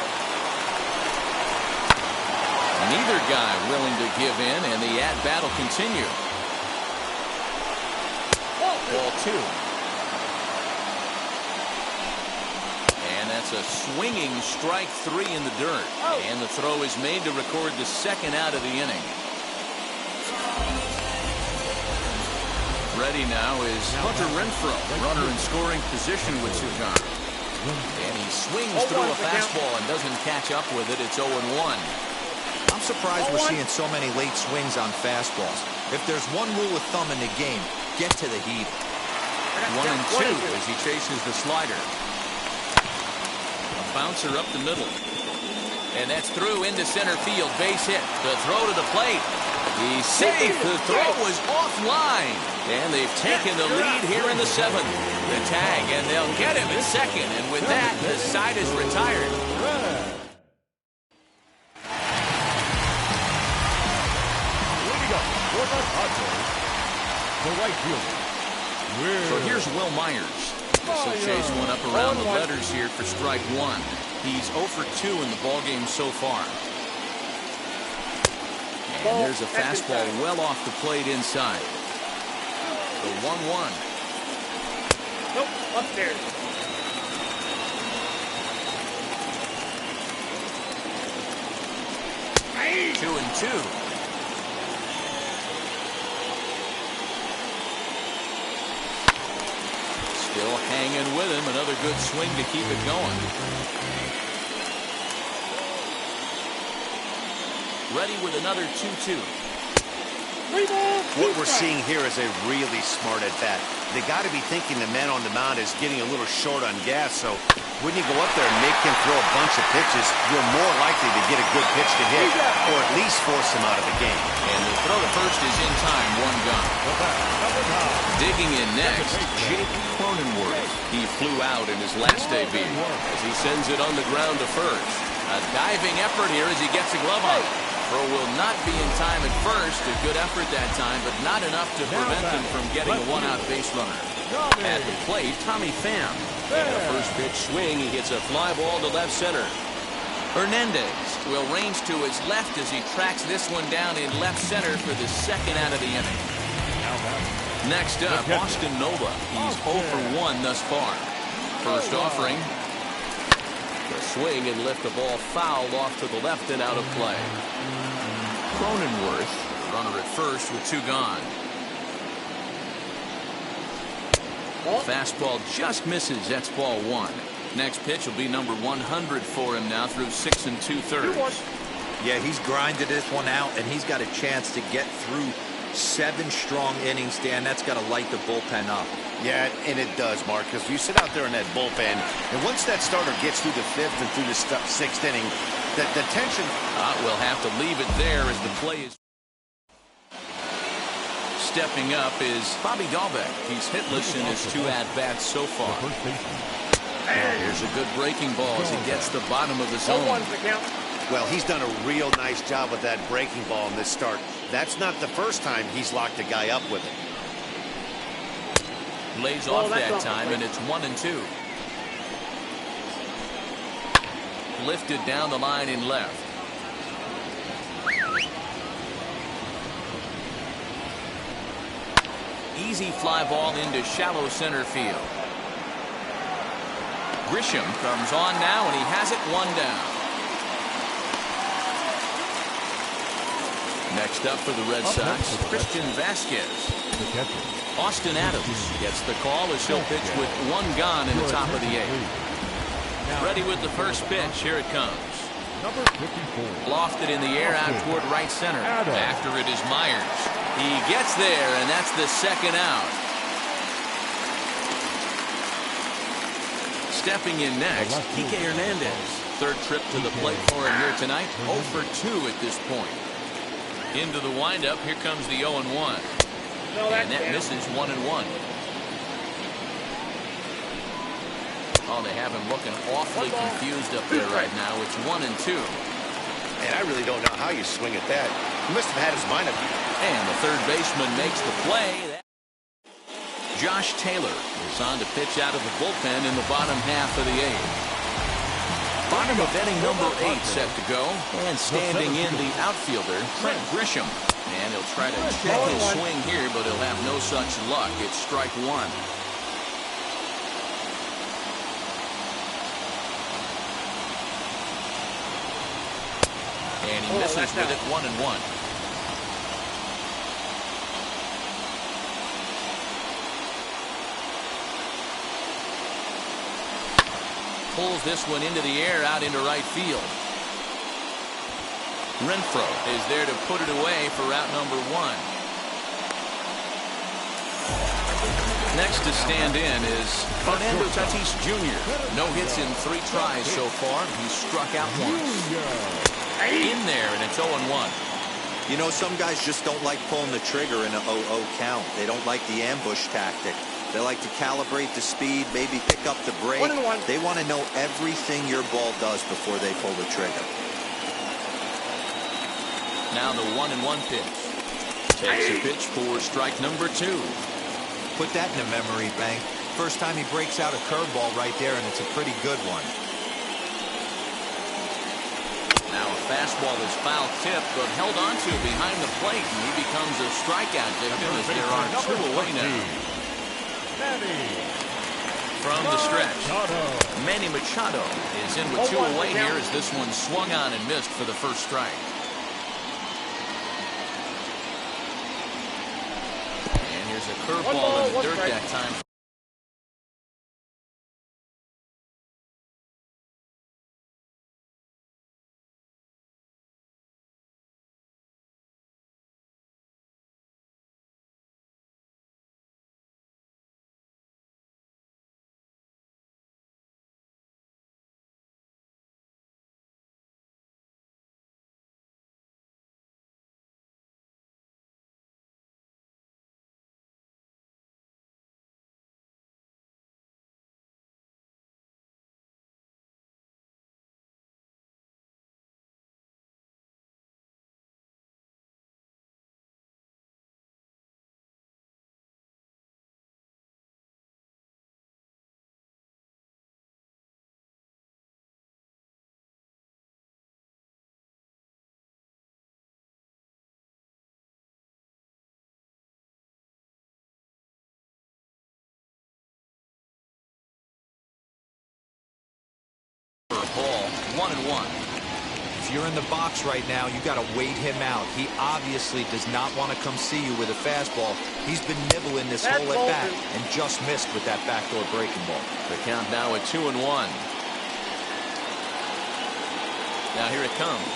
Neither guy willing to give in, and the at-bat will continue. Ball 2. And that's a swinging strike 3 in the dirt. And the throw is made to record the second out of the inning. Ready now is Hunter Renfroe, runner in scoring position with 2 gone. And he swings through a fastball and doesn't catch up with it. It's 0-1. I'm surprised we're seeing so many late swings on fastballs. If there's one rule of thumb in the game, get to the heat. 1-2 as he chases the slider. A bouncer up the middle. And that's through into center field. Base hit. The throw to the plate. He's safe. The throw was offline. And they've taken the lead here in the 7th. The tag, and they'll get him at second. And with that, the side is retired. The right fielder. So here's Will Myers. This will chase one up around the letters here for strike one. He's 0 for 2 in the ballgame so far. And there's a fastball well off the plate inside. The 1-1. Nope, upstairs. Hey. 2-2. Still hanging with him. Another good swing to keep it going. Ready with another 2-2. What we're seeing here is a really smart at bat. They got to be thinking the man on the mound is getting a little short on gas, so when you go up there and make him throw a bunch of pitches, you're more likely to get a good pitch to hit, or at least force him out of the game. And the throw to first is in time, 1 gone. Digging in next, Jake Cronenworth. He flew out in his last debut as he sends it on the ground to first. A diving effort here as he gets a glove on it. Throw will not be in time at first. A good effort that time, but not enough to prevent him from getting a one-out base runner. At the plate, Tommy Pham. And a first pitch swing, he hits a fly ball to left center. Hernandez will range to his left as he tracks this one down in left center for the second out of the inning. Next up, Austin Nova. He's 0 for 1 thus far. First offering. The swing and lift the ball foul off to the left and out of play. Cronenworth, runner at first with 2 gone. Fastball just misses. That's ball 1. Next pitch will be number 100 for him now through 6 2/3. Yeah, he's grinded this one out, and he's got a chance to get through 7 strong innings, Dan. That's got to light the bullpen up. Yeah, and it does, Mark, because you sit out there in that bullpen, and once that starter gets through the 5th and through the 6th inning, the tension... We'll have to leave it there as the play is... Stepping up is Bobby Dahlbeck. He's hitless in his 2 at-bats so far. Here's a good breaking ball as he gets the bottom of the zone. Well, he's done a real nice job with that breaking ball in this start. That's not the first time he's locked a guy up with it. Lays off that time, and it's 1-2. Lifted down the line in left. Easy fly ball into shallow center field. Grisham comes on now, and he has it 1 down. Next up for the Red Sox, Christian Vasquez. Austin Adams gets the call as he'll pitch with 1 gone in the top of the 8th. Ready with the first pitch. Here it comes. Number 54. Lofted in the air out toward right center. After it is Myers. He gets there, and that's the second out. Stepping in next, Kike Hernandez. 3rd trip to the plate for him here tonight. 0 for 2 at this point. Into the windup. Here comes the 0-1. And that misses 1-1. Oh, they have him looking awfully confused up there right now. It's 1-2. And I really don't know how you swing at that. He must have had his mind up. And the third baseman makes the play. Josh Taylor is on to pitch out of the bullpen in the bottom half of the 8th. Bottom of inning number 8 set to go. And standing in the outfielder, Trent Grisham. And he'll try to check his swing here, but he'll have no such luck. It's strike 1. And he misses with it 1-1. Pulls this one into the air out into right field. Renfroe is there to put it away for route number 1. Next to stand in is Fernando Tatis Jr. No hits in 3 tries so far. He's struck out once. In there, and it's 0-1. You know, some guys just don't like pulling the trigger in a 0-0 count. They don't like the ambush tactic. They like to calibrate the speed, maybe pick up the brake. They want to know everything your ball does before they pull the trigger. Now the 1-1 pitch. Takes a pitch for strike number 2. Put that in a memory bank. First time he breaks out a curveball right there, and it's a pretty good one. Now a fastball is foul tipped, but held onto behind the plate, and he becomes a strikeout victim as there are 2 away now. From the stretch, Manny Machado is in with 2 away here as this one swung on and missed for the first strike. And here's a curveball in the dirt that time. Ball, 1-1. If you're in the box right now, you got to wait him out. He obviously does not want to come see you with a fastball. He's been nibbling this whole at bat and just missed with that backdoor breaking ball. The count now at 2-1. Now here it comes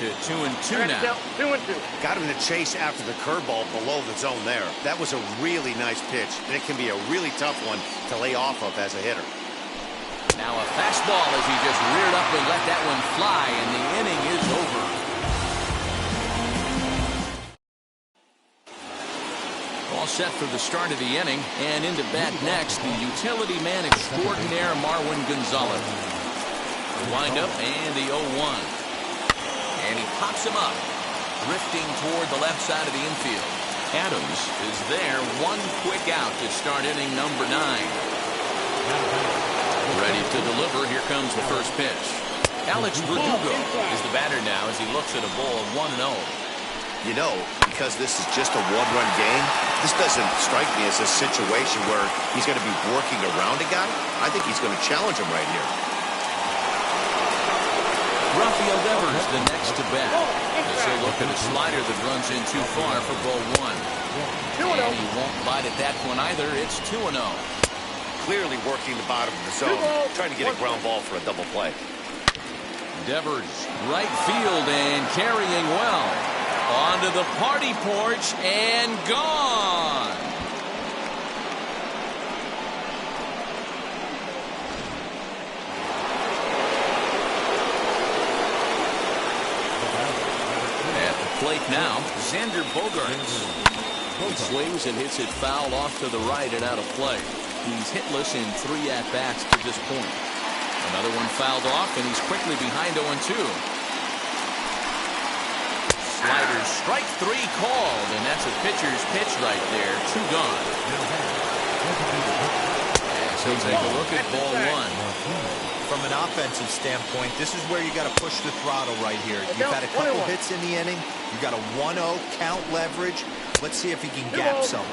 to 2-2 now. 2-2. Got him to chase after the curveball below the zone there. That was a really nice pitch, and it can be a really tough one to lay off of as a hitter. Now a fastball as he just reared up and let that one fly, and the inning is over. All set for the start of the inning, and into bat next, the utility man extraordinaire Marwin Gonzalez. The windup and the 0-1. And he pops him up, drifting toward the left side of the infield. Adams is there, one quick out to start inning number 9. Ready to deliver. Here comes the first pitch. Alex Verdugo is the batter now as he looks at a ball 1-0. You know, because this is just a one-run game, this doesn't strike me as a situation where he's going to be working around a guy. I think he's going to challenge him right here. Rafael Devers the next to bat. As he'll look at a slider that runs in too far for ball 1. And he won't bite at that one either. It's 2-0. Clearly working the bottom of the zone, trying to get a ground ball for a double play. Devers, right field and carrying well. Onto the party porch and gone. At the plate now, Xander Bogaerts. He swings and hits it foul off to the right and out of play. He's hitless in 3 at-bats to this point. Another one fouled off, and he's quickly behind 0-2. Slider strike 3 called, and that's a pitcher's pitch right there. 2 gone. So take a look at ball 1. From an offensive standpoint, this is where you got to push the throttle right here. You've had a couple hits in the inning. You got a 1-0 count leverage. Let's see if he can gap something.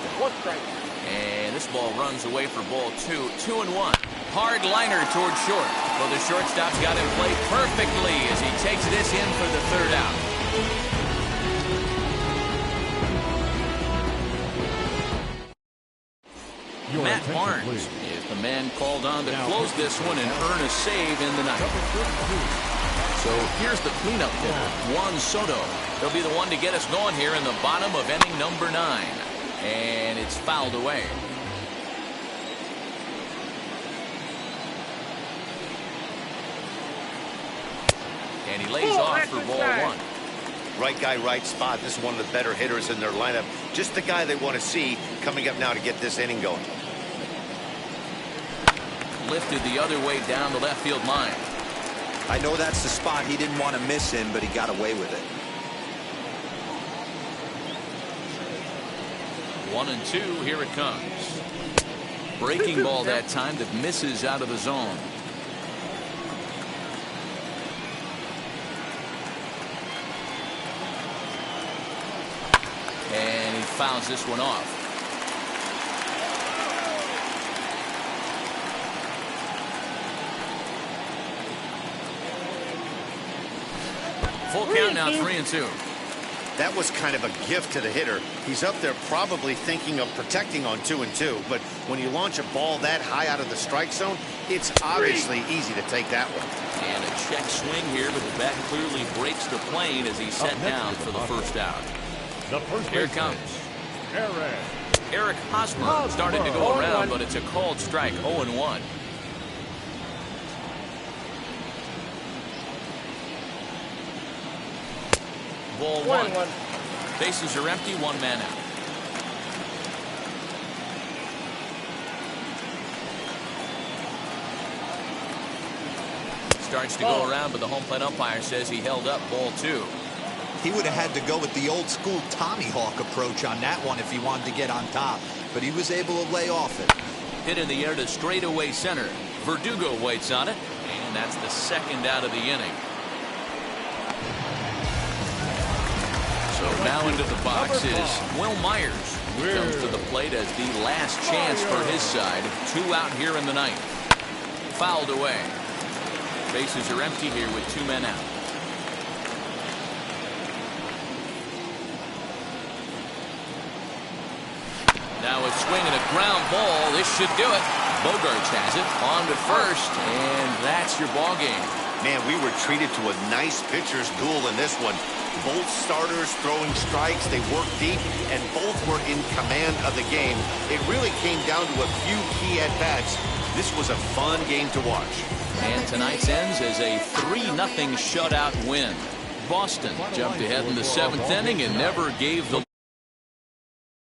And this ball runs away for ball 2. 2-1. Hard liner toward short. Well, the shortstop's got him played perfectly as he takes this in for the 3rd out. Matt Barnes is the man called on to close this one and earn a save in the 9th. So here's the cleanup hitter, Juan Soto. He'll be the one to get us going here in the bottom of inning number 9. And it's fouled away. And he lays off for ball 1. Right guy, right spot. This is one of the better hitters in their lineup. Just the guy they want to see coming up now to get this inning going. Lifted the other way down the left field line. I know that's the spot he didn't want to miss in, but he got away with it. 1-2, here it comes. Breaking ball that time that misses out of the zone. And he fouls this one off. Full count now, 3-2. That was kind of a gift to the hitter. He's up there probably thinking of protecting on 2-2, but when you launch a ball that high out of the strike zone, it's obviously easy to take that one. And a check swing here, but the bat clearly breaks the plane as he's set down for the first out. The first Here it comes. Eric Hosmer started to go around, but it's a called strike, 0-1. Ball one. Bases are empty, one man out. Starts to go around, but the home plate umpire says he held up ball 2. He would have had to go with the old school Tommy Hawk approach on that one if he wanted to get on top, but he was able to lay off it. Hit in the air to straightaway center. Verdugo waits on it, and that's the second out of the inning. So now into the box is Will Myers. Comes to the plate as the last chance for his side. 2 out here in the ninth. Fouled away. Bases are empty here with 2 men out. Now a swing and a ground ball. This should do it. Bogarts has it on to first, and that's your ball game. Man, we were treated to a nice pitcher's duel in this one. Both starters throwing strikes, they worked deep, and both were in command of the game. It really came down to a few key at-bats. This was a fun game to watch. And tonight's ends as a 3-0 shutout win. Boston jumped ahead in the 7th inning and never gave the